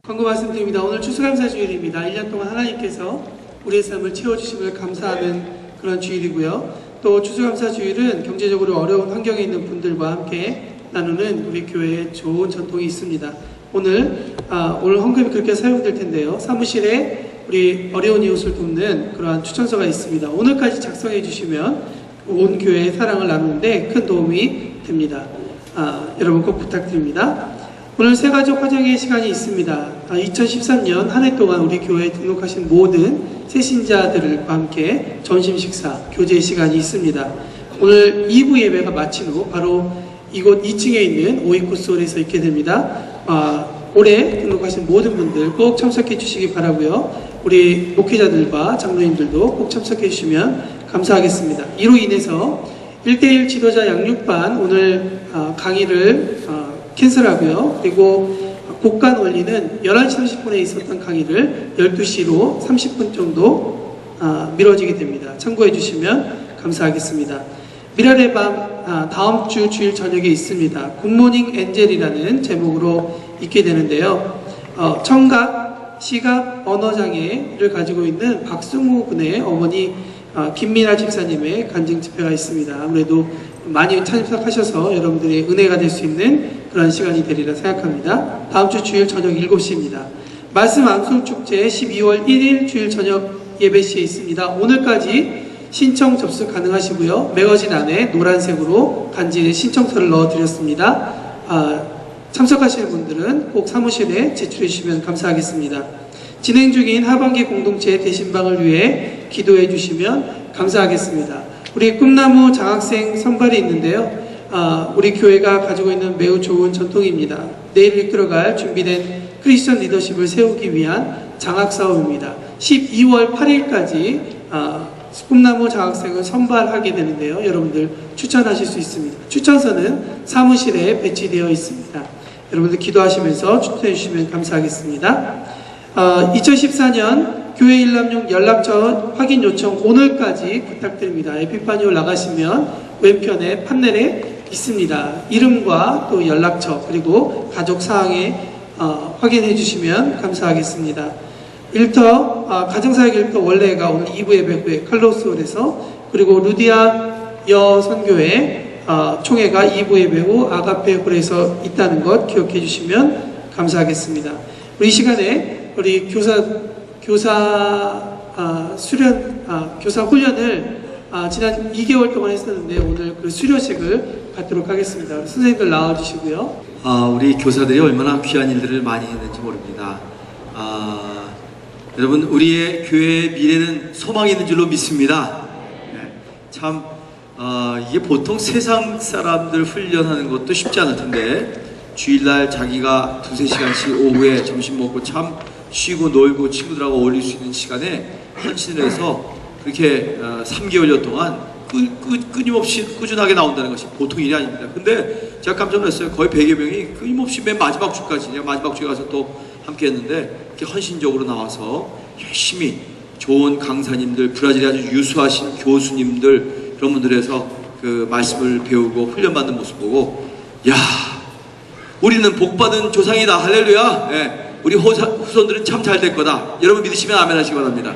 광고 말씀드립니다. 오늘 추수감사 주일입니다. 1년 동안 하나님께서 우리의 삶을 채워주심을 감사하는 그런 주일이고요. 또 추수감사 주일은 경제적으로 어려운 환경에 있는 분들과 함께 나누는 우리 교회의 좋은 전통이 있습니다. 오늘 헌금이 그렇게 사용될 텐데요. 사무실에 우리 어려운 이웃을 돕는 그러한 추천서가 있습니다. 오늘까지 작성해 주시면 온 교회의 사랑을 나누는데 큰 도움이 됩니다. 여러분 꼭 부탁드립니다. 오늘 새가족 화정의 시간이 있습니다. 2013년 한 해 동안 우리 교회에 등록하신 모든 새신자들과 함께 점심 식사, 교제 시간이 있습니다. 오늘 2부 예배가 마친 후 바로 이곳 2층에 있는 오이코스홀에서 있게 됩니다. 올해 등록하신 모든 분들 꼭 참석해 주시기 바라고요. 우리 목회자들과 장로님들도 꼭 참석해 주시면 감사하겠습니다. 이로 인해서 1대1 지도자 양육반 오늘 강의를 캔슬하고요. 그리고 곡간 원리는 11시 30분에 있었던 강의를 12시로 30분 정도 미뤄지게 됩니다. 참고해 주시면 감사하겠습니다. 미랄의 밤 다음 주 주일 저녁에 있습니다. 굿모닝 엔젤이라는 제목으로 있게 되는데요. 청각, 시각, 언어장애를 가지고 있는 박승우 군의 어머니 김민아 집사님의 간증 집회가 있습니다. 아무래도 많이 참석하셔서 여러분들의 은혜가 될 수 있는 그런 시간이 되리라 생각합니다. 다음 주 주일 저녁 7시입니다. 말씀 암송축제 12월 1일 주일 저녁 예배시에 있습니다. 오늘까지 신청 접수 가능하시고요. 매거진 안에 노란색으로 간지에 신청서를 넣어드렸습니다. 참석하시는 분들은 꼭 사무실에 제출해 주시면 감사하겠습니다. 진행 중인 하반기 공동체 대신방을 위해 기도해 주시면 감사하겠습니다. 우리 꿈나무 장학생 선발이 있는데요. 우리 교회가 가지고 있는 매우 좋은 전통입니다. 내일 이끌어갈 준비된 크리스천 리더십을 세우기 위한 장학사업입니다. 12월 8일까지 꿈나무 장학생을 선발하게 되는데요. 여러분들 추천하실 수 있습니다. 추천서는 사무실에 배치되어 있습니다. 여러분들 기도하시면서 추천해 주시면 감사하겠습니다. 2014년 교회 일람용 연락처 확인 요청 오늘까지 부탁드립니다. 에피파니올 나가시면 왼편에 판넬에 있습니다. 이름과 또 연락처 그리고 가족 사항에 확인해 주시면 감사하겠습니다. 일터 가정사역 일터 원래가 오늘 2부 예배 후에 칼로스홀에서 그리고 루디아 여선교회 총회가 2부 예배 후 아가페 홀에서 있다는 것 기억해 주시면 감사하겠습니다. 우리 이 시간에 우리 교사 훈련을 지난 2개월 동안 했었는데 오늘 그 수료식을 갖도록 하겠습니다. 선생님들 나와주시고요. 우리 교사들이 얼마나 귀한 일들을 많이 했는지 모릅니다. 여러분 우리의 교회의 미래는 소망이 있는 줄로 믿습니다. 참 이게 보통 세상 사람들 훈련하는 것도 쉽지 않을 텐데 주일날 자기가 2-3시간씩 오후에 점심 먹고 참 쉬고 놀고 친구들하고 어울릴 수 있는 시간에 헌신을 해서 그렇게 3개월여 동안 끊임없이 꾸준하게 나온다는 것이 보통 일이 아닙니다. 근데 제가 깜짝 놀랐어요. 거의 100여 명이 끊임없이 맨 마지막 주까지 마지막 주에 가서 또 함께 했는데 이렇게 헌신적으로 나와서 열심히 좋은 강사님들, 브라질에 아주 유수하신 교수님들 그런 분들에서 그 말씀을 배우고 훈련받는 모습 보고 야 우리는 복받은 조상이다. 할렐루야. 우리 후손들은 참 잘 될 거다. 여러분 믿으시면 아멘 하시기 바랍니다.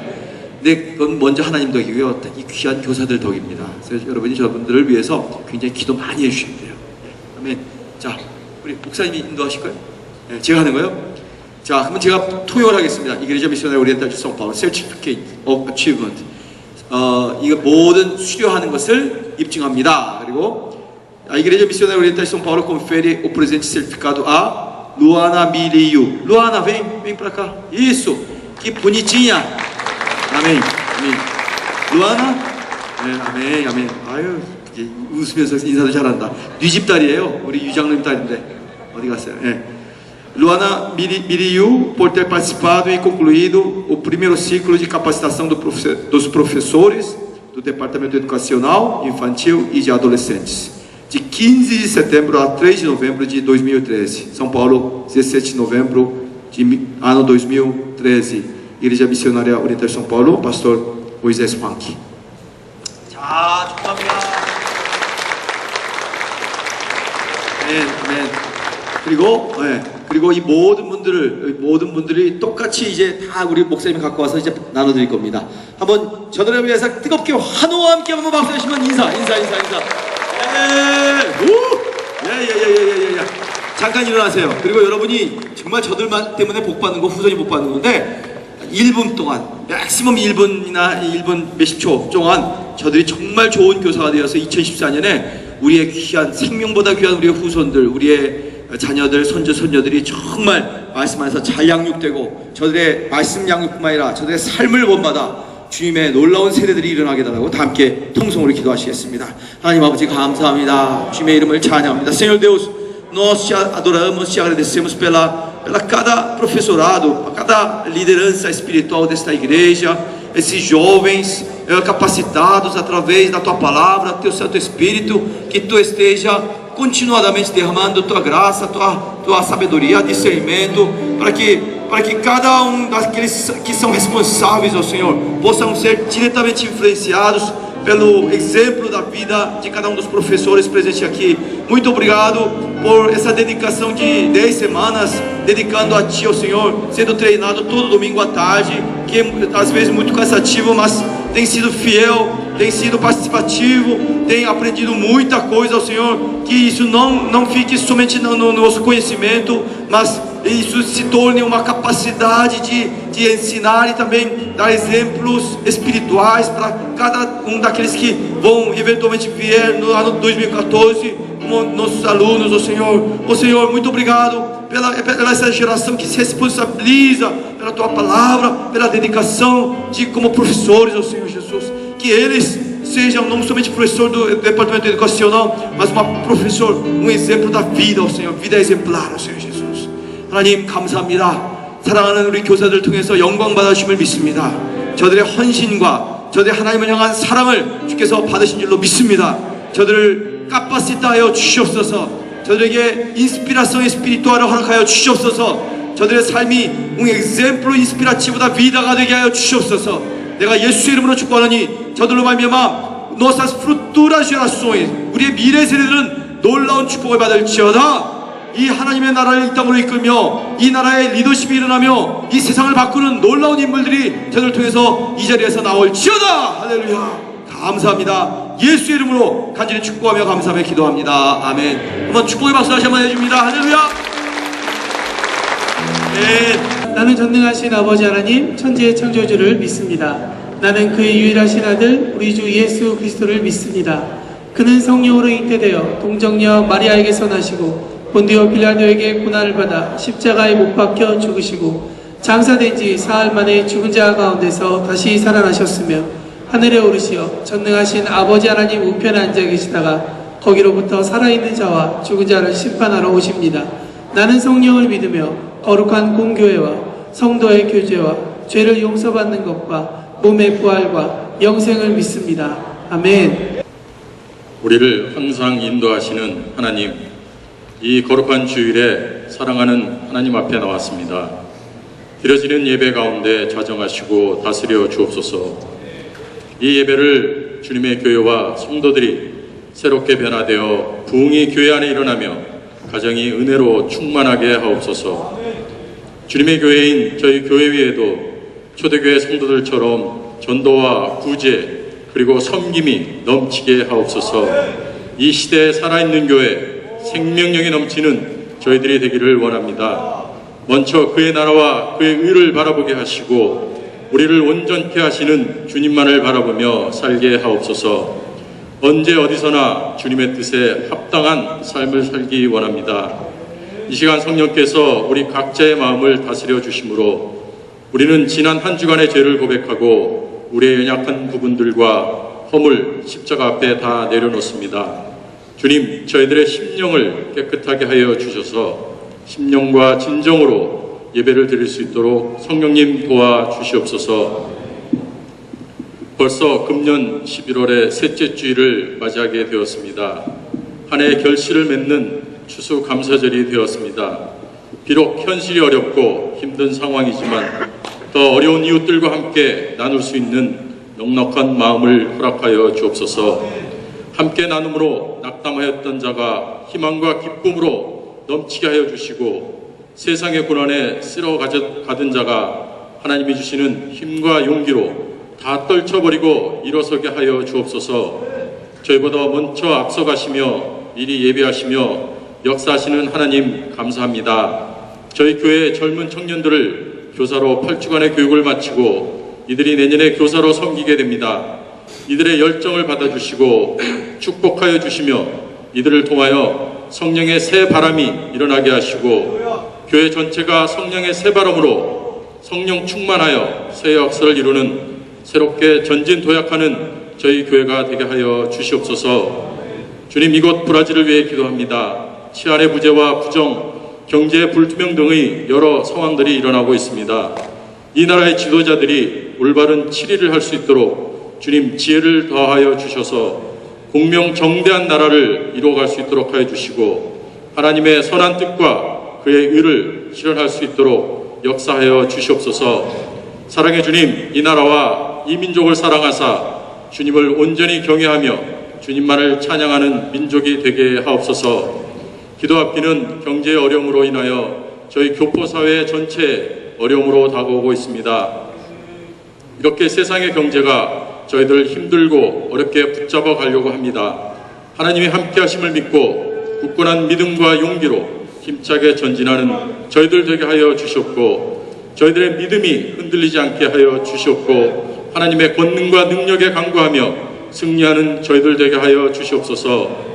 근데 그건 먼저 하나님 덕이고요. 이 귀한 교사들 덕입니다. 그래서 여러분이 저분들을 위해서 굉장히 기도 많이 해주시면 돼요. 아멘. 자, 우리 목사님이 인도하실까요? 제가 하는 거요? 자, 그러면 제가 통역을 하겠습니다. Igreja Missionária Oriental de São Paulo, Certificate of Achievement. 이거 모든 수료하는 것을 입증합니다. 그리고 a Igreja Missionária Oriental de São Paulo confere o presente certificado a Luana Miliu. Luana, vem pra cá. Isso, que bonitinha. 아멘. 아멘. 루아나? 네, 아멘, 아멘. 아유, 웃으면서 인사도 잘한다. 네 집 딸이에요. 우리 유장님 딸인데 어디 갔어요? 네. Luana Miriu, por ter participado e concluído o primeiro ciclo de capacitação dos professores do Departamento Educacional, Infantil e de Adolescentes, de 15 de setembro a 3 de novembro de 2013. São Paulo, 17 de novembro de ano 2013. Igreja Missionária Oriental de São Paulo, Pastor Moisés Funk. 자, 축하합니다. 네, 네. 그리고 그리고 이 모든 분들이 똑같이 이제 다 우리 목사님이 갖고 와서 이제 나눠드릴 겁니다. 한번 저들을 위해서 뜨겁게 환호와 함께 한번 박수 주시면 인사. 예. 잠깐 일어나세요. 그리고 여러분이 정말 저들만 때문에 복 받는 거, 후손이 복 받는 건데 1분 동안, 맥시멈 1분이나 1분 몇십 초 동안 저들이 정말 좋은 교사가 되어서 2014년에 우리의 귀한, 생명보다 귀한 우리의 후손들, 우리의 자녀들, 손주, 손녀들이 정말 말씀 안에서 잘 양육되고 저들의 말씀 양육뿐만 아니라 저들의 삶을 본받아 주님의 놀라운 세대들이 일어나게 달라고 다 함께 통성으로 기도하시겠습니다. 하나님 아버지 감사합니다. 주님의 이름을 찬양합니다. Senhor Deus, nós te adoramos, te agradecemos pela cada professorado, cada liderança espiritual desta igreja, esses jovens capacitados através da tua palavra, teu Santo Espírito, que tu esteja continuadamente derramando tua graça, tua sabedoria, discernimento, para que cada um daqueles que são responsáveis, ó Senhor, possam ser diretamente influenciados pelo exemplo da vida de cada um dos professores presentes aqui. Muito obrigado por essa dedicação de 10 semanas, dedicando a Ti, ó Senhor, sendo treinado todo domingo à tarde, que às vezes muito cansativo, mas tem sido fiel, tem sido participativo, tem aprendido muita coisa, ó Senhor, que isso não fique somente no nosso conhecimento, mas isso se torne uma capacidade de ensinar e também dar exemplos espirituais para cada um daqueles que vão eventualmente vier no ano 2014 como nossos alunos, ó Senhor. Ó Senhor, muito obrigado pela essa geração que se responsabiliza pela Tua palavra, pela dedicação como professores, ó Senhor Jesus. Que eles sejam não somente professor do departamento educacional, mas um exemplo da vida, ó Senhor, vida exemplar, ó Senhor Jesus. 하나님 감사합니다. 사랑하는 우리 교사들 통해서 영광 받으심을 믿습니다. 저들의 헌신과 저들의 하나님을 향한 사랑을 주께서 받으신 줄로 믿습니다. 저들을 카파시타하여 주시옵소서. 저들에게 인스피라ção espiritual을 허락하여 주시옵소서. 저들의 삶이 un exemplo inspirativo da vida가 되게 하여 주시옵소서. 내가 예수의 이름으로 축복하노니 저들로 말미암아 nossas futuras gerações, 우리의 미래 세대들은 놀라운 축복을 받을지어다. 이 하나님의 나라를 이 땅으로 이끌며 이 나라의 리더십이 일어나며 이 세상을 바꾸는 놀라운 인물들이 저들을 통해서 이 자리에서 나올지어다. 할렐루야. 감사합니다. 예수의 이름으로 간절히 축복하며 감사하며 기도합니다. 아멘. 한번 축복의 박수 다시 한번 해줍니다. 할렐루야. 네. 나는 전능하신 아버지 하나님 천지의 창조주를 믿습니다. 나는 그의 유일하신 아들 우리 주 예수 그리스도를 믿습니다. 그는 성령으로 잉태되어 동정녀 마리아에게서 나시고 본디오 빌라도에게 고난을 받아 십자가에 못 박혀 죽으시고 장사된 지 사흘 만에 죽은 자 가운데서 다시 살아나셨으며 하늘에 오르시어 전능하신 아버지 하나님 우편에 앉아 계시다가 거기로부터 살아있는 자와 죽은 자를 심판하러 오십니다. 나는 성령을 믿으며 거룩한 공교회와 성도의 교제와 죄를 용서받는 것과 몸의 부활과 영생을 믿습니다. 아멘. 우리를 항상 인도하시는 하나님, 이 거룩한 주일에 사랑하는 하나님 앞에 나왔습니다. 드려지는 예배 가운데 자정하시고 다스려 주옵소서. 이 예배를 주님의 교회와 성도들이 새롭게 변화되어 부흥이 교회 안에 일어나며 가정이 은혜로 충만하게 하옵소서. 주님의 교회인 저희 교회 위에도 초대교회 성도들처럼 전도와 구제 그리고 섬김이 넘치게 하옵소서. 이 시대에 살아있는 교회, 생명력이 넘치는 저희들이 되기를 원합니다. 먼저 그의 나라와 그의 의를 바라보게 하시고 우리를 온전케 하시는 주님만을 바라보며 살게 하옵소서. 언제 어디서나 주님의 뜻에 합당한 삶을 살기 원합니다. 이 시간 성령께서 우리 각자의 마음을 다스려 주심으로 우리는 지난 한 주간의 죄를 고백하고 우리의 연약한 부분들과 허물 십자가 앞에 다 내려놓습니다. 주님, 저희들의 심령을 깨끗하게 하여 주셔서 심령과 진정으로 예배를 드릴 수 있도록 성령님 도와주시옵소서. 벌써 금년 11월의 셋째 주일을 맞이하게 되었습니다. 한 해의 결실을 맺는 추수감사절이 되었습니다. 비록 현실이 어렵고 힘든 상황이지만 더 어려운 이웃들과 함께 나눌 수 있는 넉넉한 마음을 허락하여 주옵소서. 함께 나눔으로 낙담하였던 자가 희망과 기쁨으로 넘치게 하여 주시고 세상의 고난에 쓸어 가든 자가 하나님이 주시는 힘과 용기로 다 떨쳐버리고 일어서게 하여 주옵소서. 저희보다 먼저 앞서가시며 미리 예배하시며 역사하시는 하나님 감사합니다. 저희 교회 젊은 청년들을 교사로 8주간의 교육을 마치고 이들이 내년에 교사로 섬기게 됩니다. 이들의 열정을 받아주시고 축복하여 주시며 이들을 통하여 성령의 새 바람이 일어나게 하시고 교회 전체가 성령의 새 바람으로 성령 충만하여 새 역사를 이루는 새롭게 전진도약하는 저희 교회가 되게 하여 주시옵소서. 주님, 이곳 브라질을 위해 기도합니다. 치안의 부재와 부정, 경제 불투명 등의 여러 상황들이 일어나고 있습니다. 이 나라의 지도자들이 올바른 치리를 할 수 있도록 주님 지혜를 더하여 주셔서 공명정대한 나라를 이루어갈 수 있도록 하여 주시고 하나님의 선한 뜻과 그의 의를 실현할 수 있도록 역사하여 주시옵소서. 사랑의 주님, 이 나라와 이 민족을 사랑하사 주님을 온전히 경외하며 주님만을 찬양하는 민족이 되게 하옵소서. 기도 앞비는 경제의 어려움으로 인하여 저희 교포사회 전체에 어려움으로 다가오고 있습니다. 이렇게 세상의 경제가 저희들 힘들고 어렵게 붙잡아 가려고 합니다. 하나님이 함께 하심을 믿고 굳건한 믿음과 용기로 힘차게 전진하는 저희들 되게 하여 주시옵고 저희들의 믿음이 흔들리지 않게 하여 주시옵고 하나님의 권능과 능력에 간구하며 승리하는 저희들 되게 하여 주시옵소서.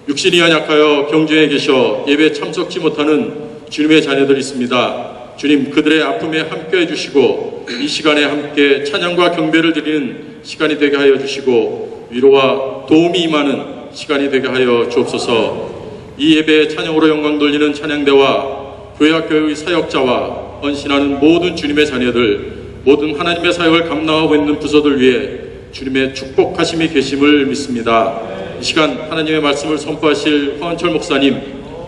육신이 연약하여 경중에 계셔 예배 참석지 못하는 주님의 자녀들이 있습니다. 주님, 그들의 아픔에 함께 해주시고 이 시간에 함께 찬양과 경배를 드리는 시간이 되게 하여 주시고 위로와 도움이 임하는 시간이 되게 하여 주옵소서. 이 예배에 찬양으로 영광 돌리는 찬양대와 교회학교의 사역자와 헌신하는 모든 주님의 자녀들, 모든 하나님의 사역을 감당하고 있는 부서들 위해 주님의 축복하심이 계심을 믿습니다. 이 시간 하나님의 말씀을 선포하실 황원철 목사님,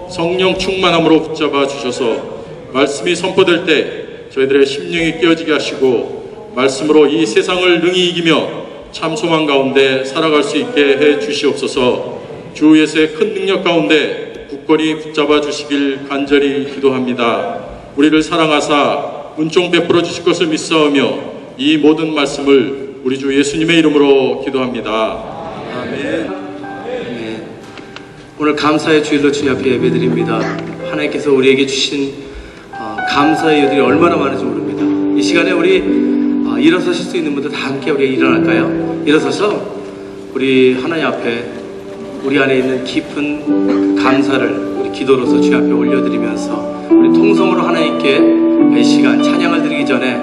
성령 충만함으로 붙잡아 주셔서 말씀이 선포될 때 저희들의 심령이 깨어지게 하시고 말씀으로 이 세상을 능히 이기며 참 소망 가운데 살아갈 수 있게 해 주시옵소서. 주 예수의 큰 능력 가운데 굳건히 붙잡아 주시길 간절히 기도합니다. 우리를 사랑하사 은총 베풀어 주실 것을 믿사오며 이 모든 말씀을 우리 주 예수님의 이름으로 기도합니다. 아멘. 네. 오늘 감사의 주일로 주님 앞에 예배드립니다. 하나님께서 우리에게 주신 감사의 여들이 얼마나 많은지 모릅니다. 이 시간에 우리 일어서실 수 있는 분들 다 함께 우리 일어날까요? 일어서서 우리 하나님 앞에 우리 안에 있는 깊은 감사를 우리 기도로서 주님 앞에 올려드리면서 우리 통성으로 하나님께 이 시간 찬양을 드리기 전에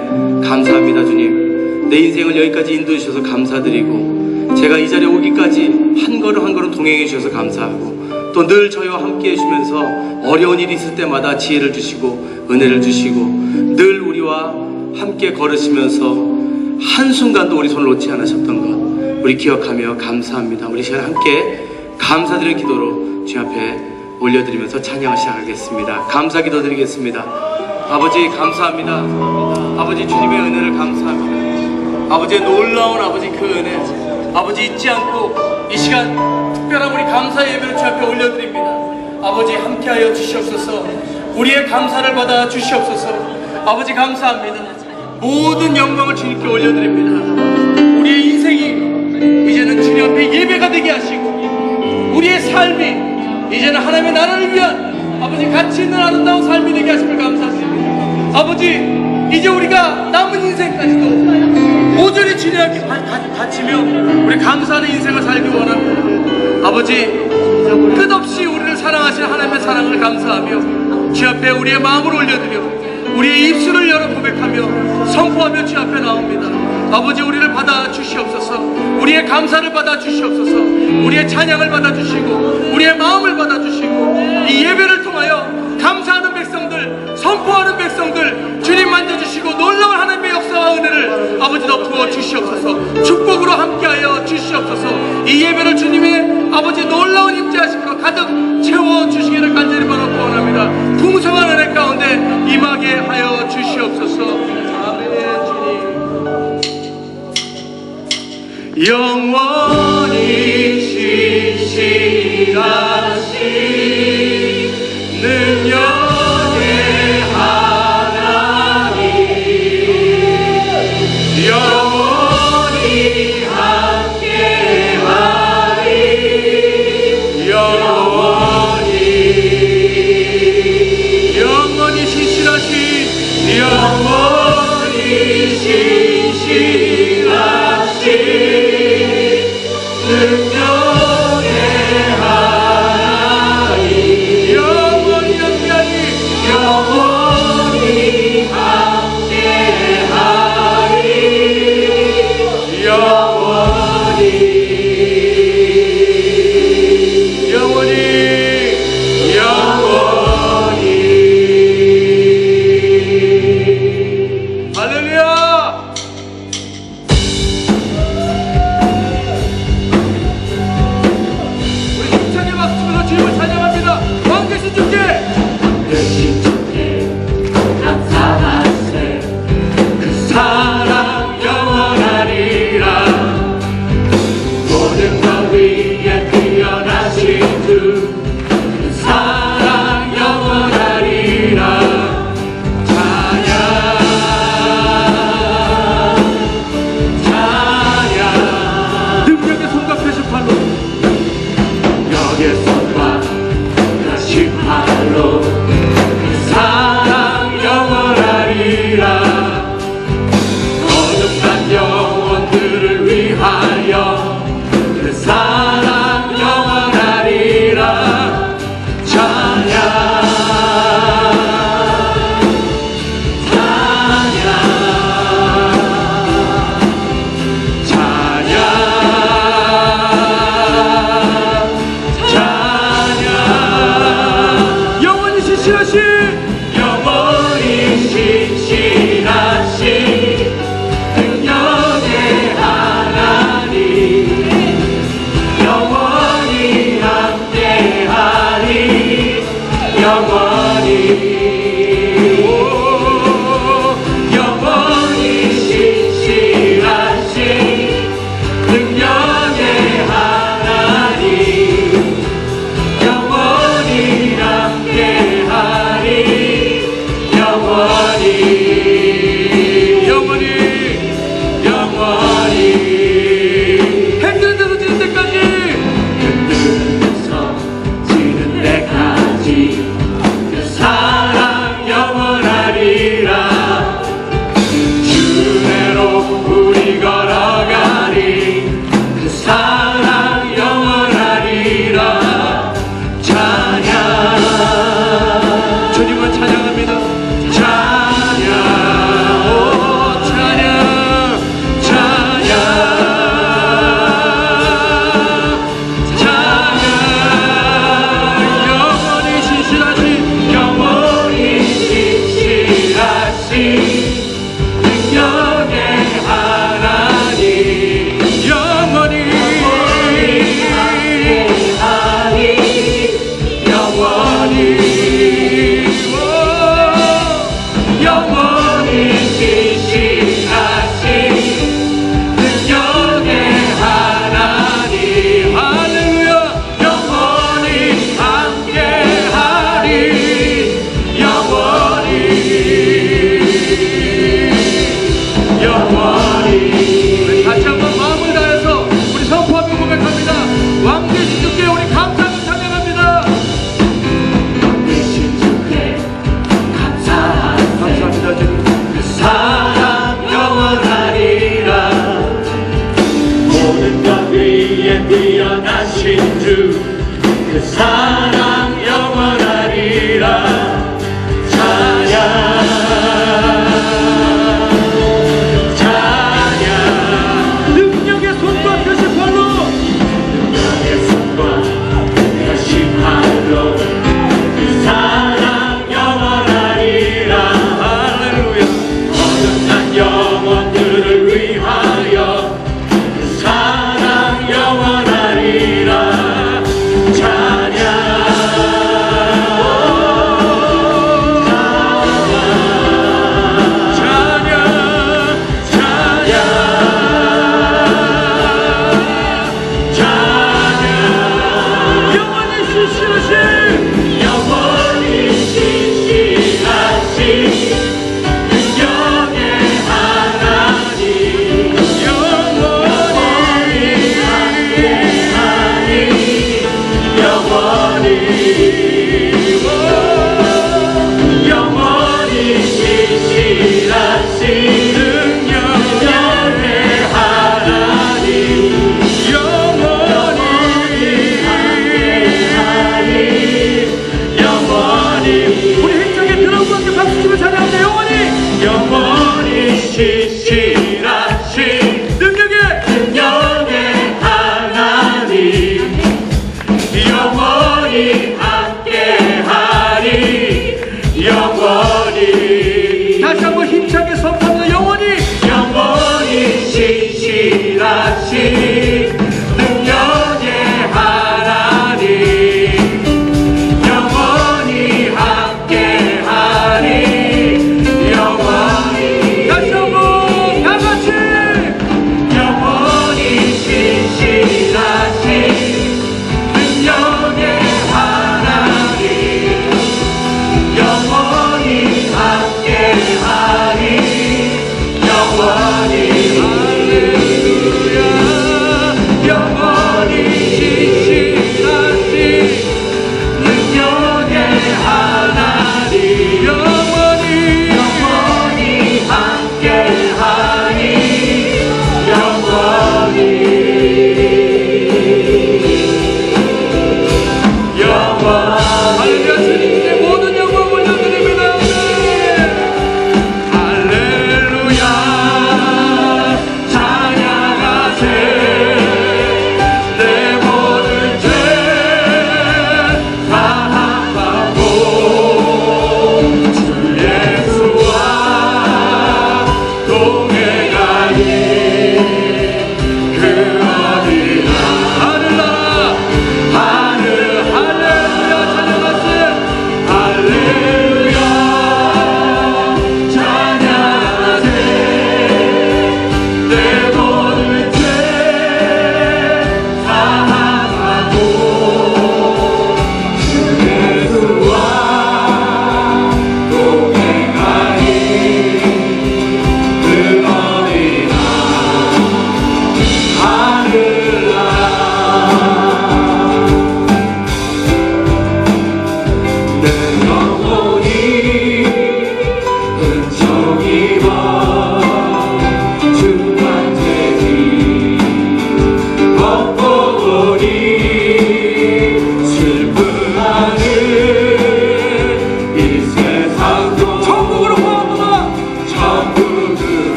감사합니다. 주님, 내 인생을 여기까지 인도해 주셔서 감사드리고 제가 이 자리에 오기까지 한 걸음 한 걸음 동행해 주셔서 감사하고 또 늘 저희와 함께 해주시면서 어려운 일이 있을 때마다 지혜를 주시고 은혜를 주시고 늘 우리와 함께 걸으시면서 한순간도 우리 손을 놓지 않으셨던 것 우리 기억하며 감사합니다. 우리 시간 함께 감사드리는 기도로 주님 앞에 올려드리면서 찬양을 시작하겠습니다. 감사 기도 드리겠습니다. 아버지 감사합니다. 아버지 주님의 은혜를 감사합니다. 아버지의 놀라운 아버지 그 은혜 아버지 잊지 않고 이 시간 특별한 우리 감사의 예배를 주 앞에 올려드립니다. 아버지 함께하여 주시옵소서. 우리의 감사를 받아 주시옵소서. 아버지 감사합니다. 모든 영광을 주님께 올려드립니다. 우리의 인생이 이제는 주님 앞에 예배가 되게 하시고 우리의 삶이 이제는 하나님의 나라를 위한 아버지 가치 있는 아름다운 삶이 되게 하심을 감사드립니다. 아버지 이제 우리가 남은 인생까지도 오전히 주님 앞에 바치며 우리 감사하는 인생을 살기 원합니다. 아버지 끝없이 우리를 사랑하시는 하나님의 사랑을 감사하며 주 앞에 우리의 마음을 올려드려 우리의 입술을 열어 고백하며 선포하며 주 앞에 나옵니다. 아버지 우리를 받아 주시옵소서. 우리의 감사를 받아 주시옵소서. 우리의 찬양을 받아 주시고 우리의 마음을 받아 주시고 이 예배를 통하여 감사하는 백성들, 선포하는 백성들 주님 만져주시고 놀라운 하나님의 역사와 은혜를 아버지 덮어 주시옵소서. 축복으로 함께하여 주시옵소서. 이 예배를 주님의 아버지 놀라운 임재하심으로 가득 채워주시기를 간절히 바라고 원합니다. 풍성한 은혜 가운데 임하게 하여 주시옵소서. 아멘. 주님 영원히 신실하신 능력의 영원히 신실하신 능력의 하나님 영원히 함께하리 영원히 함께하리 영원히 영원히 영원히 할렐루야. 우리 힘차게 박수치면서 주님을 찬양합니다. 왕되신 주께 대신 주께 감사하세 그 사랑 영원하리라 모든 것 위에 뛰어나신 주 그 사랑 영원하리라 찬양 찬양 능력의 손과 펴신 팔로 역의 손과 펴신 팔로 그 사랑 영원하리라 거듭난 영혼들을 위하여 그 사랑 영원하리라 찬양 찬양 찬양 찬양 영원히 신실하신 영원히 신실하신 영원히 신실하신 능력의 하나님 영원히 함께하리 영원히 다시 한번 힘차게 선포합니다. 영원히 신실하신 능력의 하나님 영원히 함께하리 영원히 다시 한번 다 같이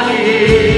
하나님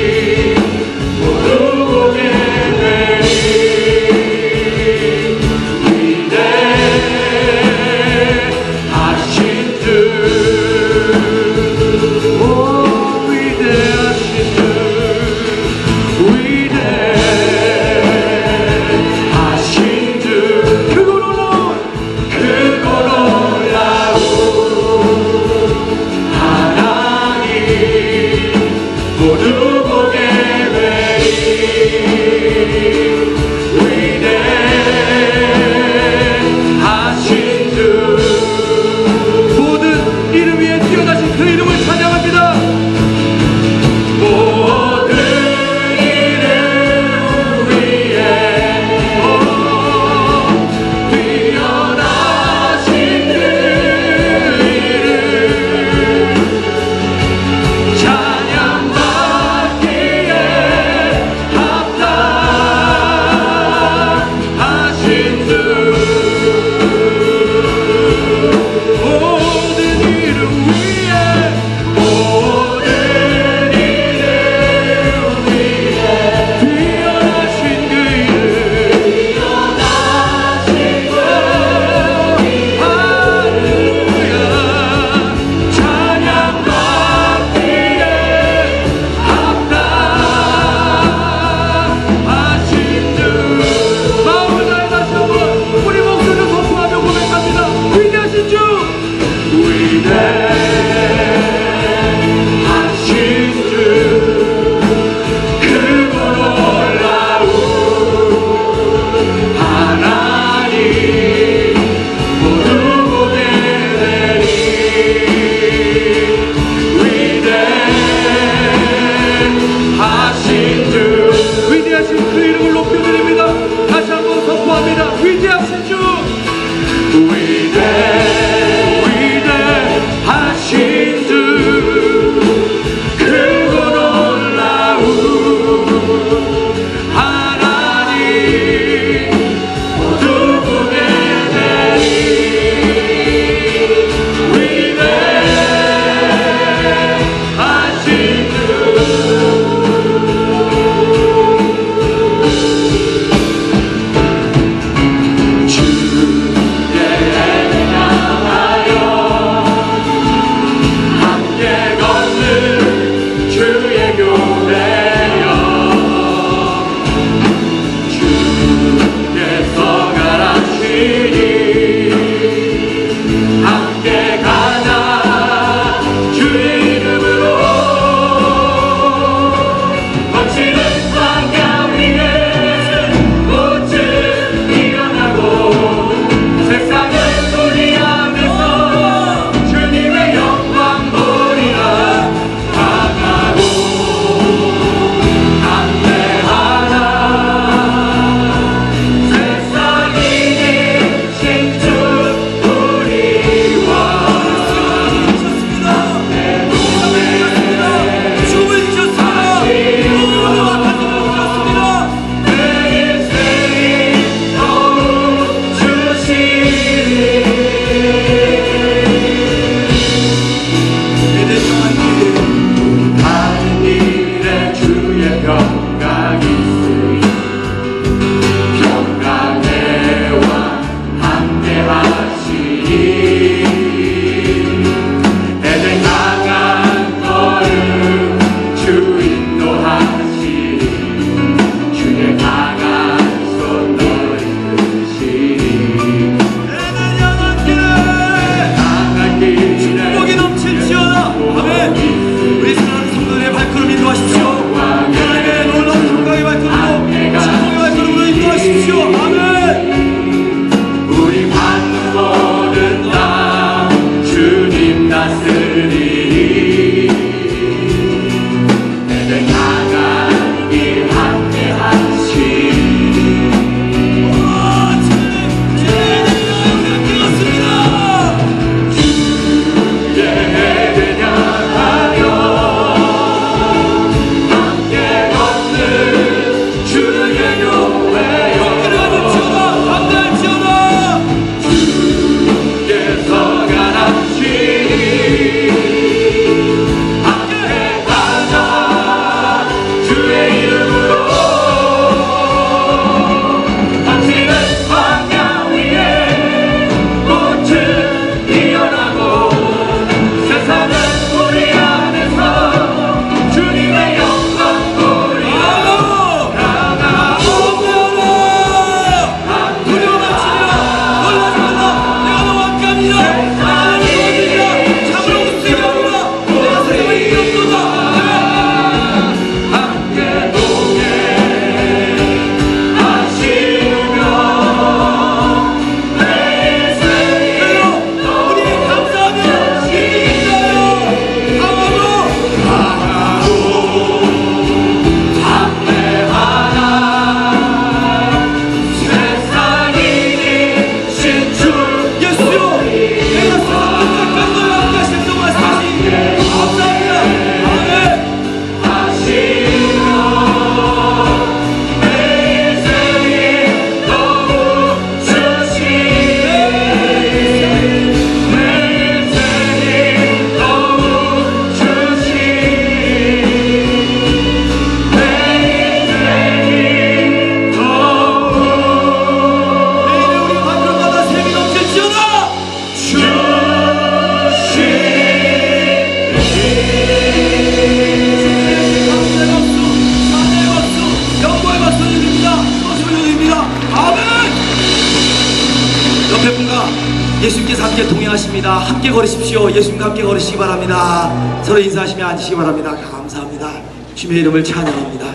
예수님께서 함께 동행하십니다. 함께 걸으십시오. 예수님과 함께 걸으시기 바랍니다. 서로 인사하시며 앉으시기 바랍니다. 감사합니다. 주님의 이름을 찬양합니다.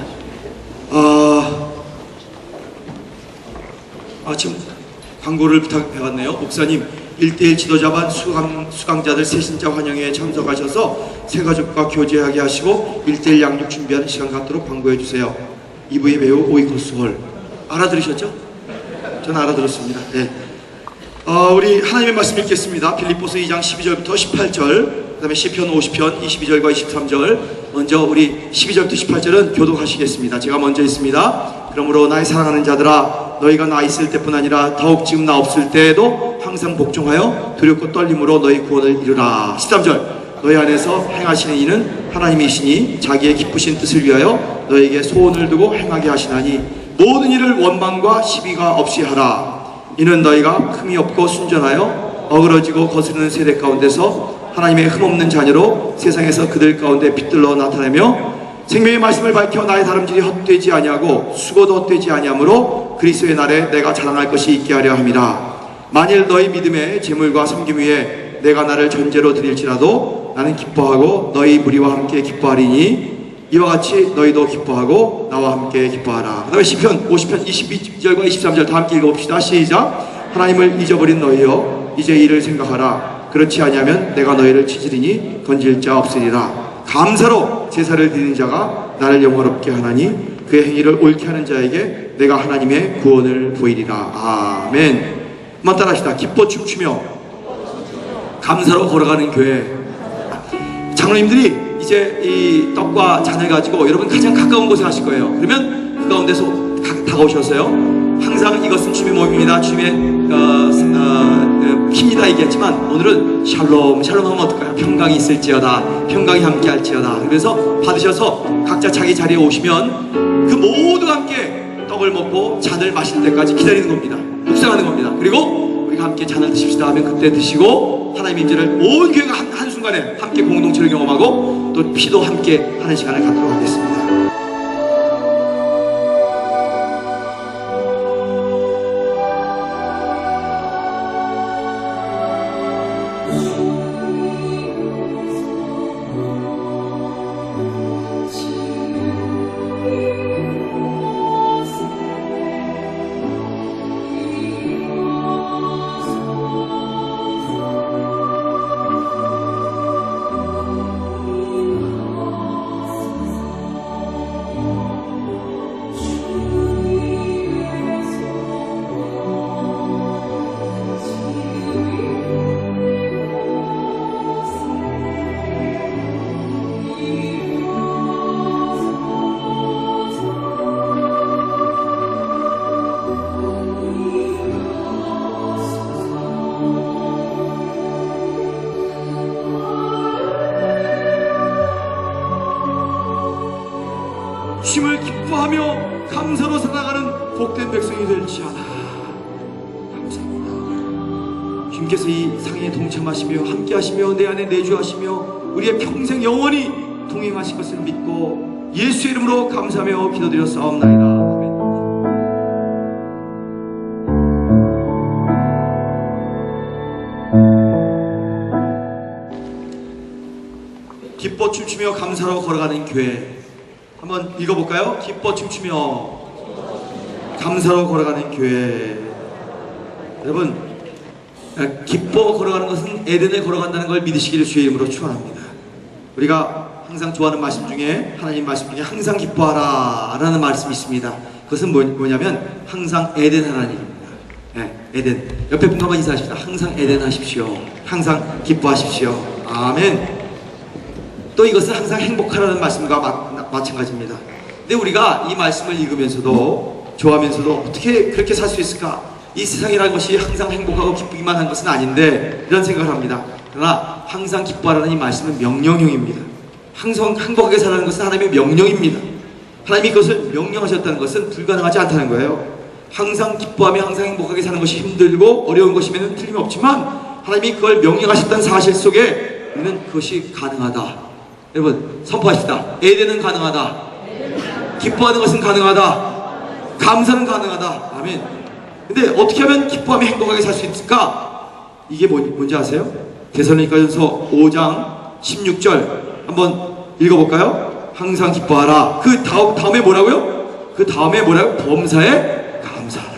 지금 광고를 부탁해왔네요. 목사님 1대1 지도자반 수강자들 새신자 환영회에 참석하셔서 새가족과 교제하게 하시고 1대1 양육 준비하는 시간 갖도록 광고해 주세요. 2부의 배우 오이코스홀. 알아들으셨죠? 저는 알아들었습니다. 네. 우리 하나님의 말씀 읽겠습니다. 빌립보서 2장 12절부터 18절, 그 다음에 시편 50편 22절과 23절. 먼저 우리 12절부터 18절은 교독하시겠습니다. 제가 먼저 있습니다. 그러므로 나의 사랑하는 자들아, 너희가 나 있을 때뿐 아니라 더욱 지금 나 없을 때에도 항상 복종하여 두렵고 떨림으로 너희 구원을 이루라. 13절, 너희 안에서 행하시는 이는 하나님이시니 자기의 기쁘신 뜻을 위하여 너희에게 소원을 두고 행하게 하시나니 모든 일을 원망과 시비가 없이 하라. 이는 너희가 흠이 없고 순전하여 어그러지고 거스르는 세대 가운데서 하나님의 흠없는 자녀로 세상에서 그들 가운데 빛들러 나타내며 생명의 말씀을 밝혀 나의 다름질이 헛되지 아니하고 수고도 헛되지 아니하므로 그리스도의 날에 내가 자랑할 것이 있게 하려 함이라. 만일 너희 믿음의 제물과 섬김 위에 내가 나를 전제로 드릴지라도 나는 기뻐하고 너희 무리와 함께 기뻐하리니 이와 같이 너희도 기뻐하고 나와 함께 기뻐하라. 그 다음에 시편 50편 22절과 23절 다 함께 읽어봅시다. 시작. 하나님을 잊어버린 너희여 이제 이를 생각하라. 그렇지 아니하면 내가 너희를 치지리니 건질 자 없으리라. 감사로 제사를 드리는 자가 나를 영화롭게 하나니 그의 행위를 옳게 하는 자에게 내가 하나님의 구원을 보이리라. 아멘. 한번 따라합시다. 기뻐 춤추며 감사로 걸어가는 교회. 장로님들이 이제 이 떡과 잔을 가지고 여러분 가장 가까운 곳에 하실 거예요. 그러면 그 가운데서 다가오셔서요, 항상 이것은 주님의 몸입니다, 주님의 피입니다 얘기했지만 오늘은 샬롬 하면 어떨까요? 평강이 있을지어다, 평강이 함께 할지어다. 그래서 받으셔서 각자 자기 자리에 오시면 그 모두가 함께 떡을 먹고 잔을 마실 때까지 기다리는 겁니다. 묵상하는 겁니다. 그리고 우리가 함께 잔을 드십시다 하면 그때 드시고 하나님의 임재를 온 교회가 한순간에 함께 공동체를 경험하고 또 피도 함께 하는 시간을 갖도록 하겠습니다. 주님을 기뻐하며 감사로 살아가는 복된 백성이 될지어다. 감사합니다. 주님께서 이 상에 동참하시며 함께하시며 내 안에 내주하시며 우리의 평생 영원히 동행하실 것을 믿고 예수의 이름으로 감사하며 기도드려 싸움나이다. 아멘. 기뻐 춤추며 감사로 걸어가는 교회. 한번 읽어볼까요? 기뻐 춤추며 감사로 걸어가는 교회. 여러분, 기뻐 걸어가는 것은 에덴에 걸어간다는 걸 믿으시기를 주의 이름으로 축원합니다. 우리가 항상 좋아하는 말씀 중에, 하나님 말씀 중에 항상 기뻐하라 라는 말씀이 있습니다. 그것은 뭐냐면 항상 에덴 하라는 일입니다. 네, 에덴. 옆에 분과 한번 인사하십시다. 항상 에덴 하십시오. 항상 기뻐하십시오. 아멘. 또 이것은 항상 행복하라는 말씀과 마찬가지입니다. 근데 우리가 이 말씀을 읽으면서도 좋아하면서도 어떻게 그렇게 살 수 있을까? 이 세상이라는 것이 항상 행복하고 기쁘기만 한 것은 아닌데 이런 생각을 합니다. 그러나 항상 기뻐하라는 이 말씀은 명령형입니다. 항상 행복하게 살라는 것은 하나님의 명령입니다. 하나님이 그것을 명령하셨다는 것은 불가능하지 않다는 거예요. 항상 기뻐하며 항상 행복하게 사는 것이 힘들고 어려운 것이면 틀림없지만 하나님이 그걸 명령하셨다는 사실 속에 우리는 그것이 가능하다. 여러분 선포하십시다. 에덴은 가능하다. 기뻐하는 것은 가능하다. 감사는 가능하다. 아멘. 근데 어떻게 하면 기뻐하며 행복하게 살 수 있을까? 이게 뭔지 아세요? 데살로니가전서 5장 16절 한번 읽어볼까요? 항상 기뻐하라. 그 다음에 뭐라고요? 그 다음에 뭐라고요? 범사에 감사하라.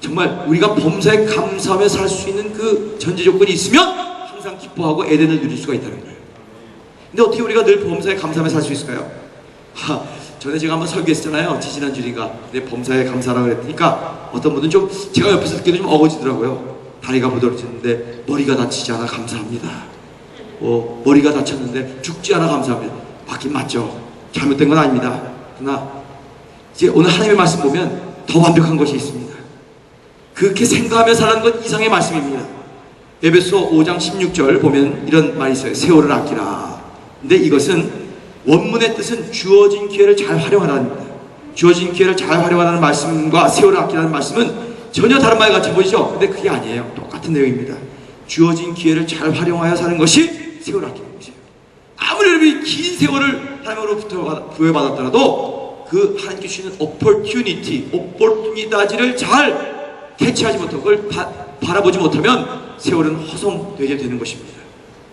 정말 우리가 범사에 감사하며 살 수 있는 그 전제 조건이 있으면 항상 기뻐하고 에덴을 누릴 수가 있다는 거예요. 근데 어떻게 우리가 늘 범사에 감사하며 살 수 있을까요? 전에 제가 한번 설교했잖아요. 지지난 주니까 내 범사에 감사하라고 그랬으니까 어떤 분은 좀 제가 옆에서 듣기도 좀 어거지더라고요. 다리가 부러졌는데 머리가 다치지 않아 감사합니다. 머리가 다쳤는데 죽지 않아 감사합니다. 맞긴 맞죠. 잘못된 건 아닙니다. 그러나 이제 오늘 하나님의 말씀 보면 더 완벽한 것이 있습니다. 그렇게 생각하며 사는 것 이상의 말씀입니다. 에베소 5장 16절 보면 이런 말이 있어요. 세월을 아끼라. 근데 이것은 원문의 뜻은 주어진 기회를 잘 활용하라는 겁니다. 주어진 기회를 잘 활용하라는 말씀과 세월을 아끼라는 말씀은 전혀 다른 말이 같이 보이죠? 근데 그게 아니에요. 똑같은 내용입니다. 주어진 기회를 잘 활용하여 사는 것이 세월을 아끼는 것이에요. 아무리 여러분이 긴 세월을 하나님으로부터 부여받았더라도 그 하나님께 주시는 오퍼튜니티를 잘 캐치하지 못하고 그걸 바라보지 못하면 세월은 허송되게 되는 것입니다.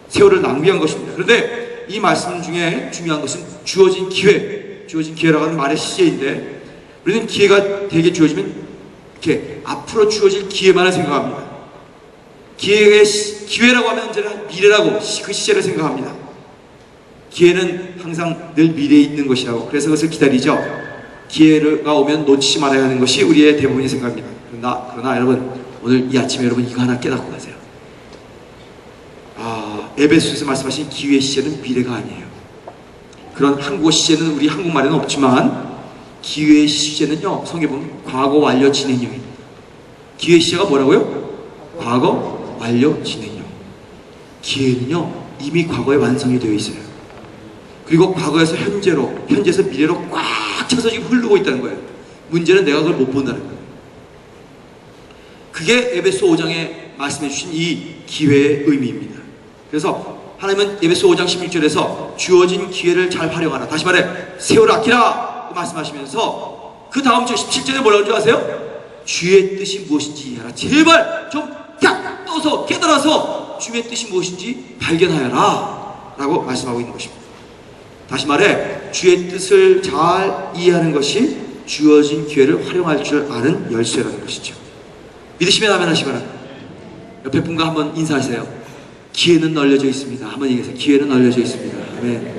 세월을 낭비한 것입니다. 그런데 이 말씀 중에 중요한 것은 주어진 기회라고 하는 말의 시제인데 우리는 기회가 되게 주어지면 이렇게 앞으로 주어질 기회만을 생각합니다. 기회라고 하면 언제나 미래라고 그 시제를 생각합니다. 기회는 항상 늘 미래에 있는 것이라고 그래서 그것을 기다리죠. 기회가 오면 놓치지 말아야 하는 것이 우리의 대부분의 생각입니다. 그러나 여러분 오늘 이 아침에 여러분 이거 하나 깨닫고 가세요. 에베소에서 말씀하신 기회의 시제는 미래가 아니에요. 그런 한국어 시제는 우리 한국말에는 없지만 기회의 시제는요 성경에 보면 과거 완료 진행형입니다. 기회의 시제가 뭐라고요? 과거 완료 진행형. 기회는요 이미 과거에 완성이 되어 있어요. 그리고 과거에서 현재에서 미래로 꽉 차서 지금 흐르고 있다는 거예요. 문제는 내가 그걸 못 본다는 거예요. 그게 에베소 5장에 말씀해 주신 이 기회의 의미입니다. 그래서 하나님은 에베소 5장 16절에서 주어진 기회를 잘 활용하라. 다시 말해 세월을 아끼라 말씀하시면서 그 다음 절 17절에 뭐라고 하는지 아세요? 주의 뜻이 무엇인지 이해하라. 제발 좀 딱 떠서 깨달아서 주의 뜻이 무엇인지 발견하여라 라고 말씀하고 있는 것입니다. 다시 말해 주의 뜻을 잘 이해하는 것이 주어진 기회를 활용할 줄 아는 열쇠라는 것이죠. 믿으시면 아멘 하시기 바랍니다. 옆에 분과 한번 인사하세요. 기회는 널려져 있습니다. 한번 얘기하세요. 기회는 널려져 있습니다. 네.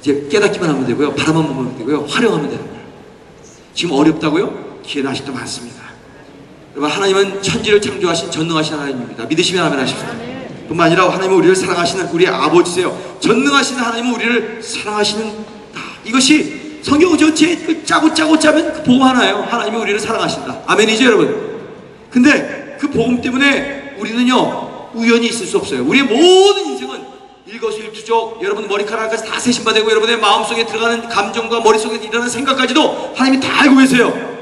이제 깨닫기만 하면 되고요. 바라만 보면 되고요. 활용하면 되는 거예요. 지금 어렵다고요? 기회는 아직도 많습니다. 여러분 하나님은 천지를 창조하신 전능하신 하나님입니다. 믿으시면 아멘 하십시오. 뿐만 아니라 하나님은 우리를 사랑하시는 우리의 아버지세요. 전능하신 하나님은 우리를 사랑하시는 이것이 성경 전체에 짜고 짜면 그 복음 하나예요. 하나님이 우리를 사랑하신다. 아멘이죠 여러분? 근데 그 복음 때문에 우리는요 우연히 있을 수 없어요. 우리의 모든 인생은 일거수일투족, 여러분 머리카락까지 다 세심화되고 여러분의 마음속에 들어가는 감정과 머릿속에 일어나는 생각까지도 하나님이 다 알고 계세요.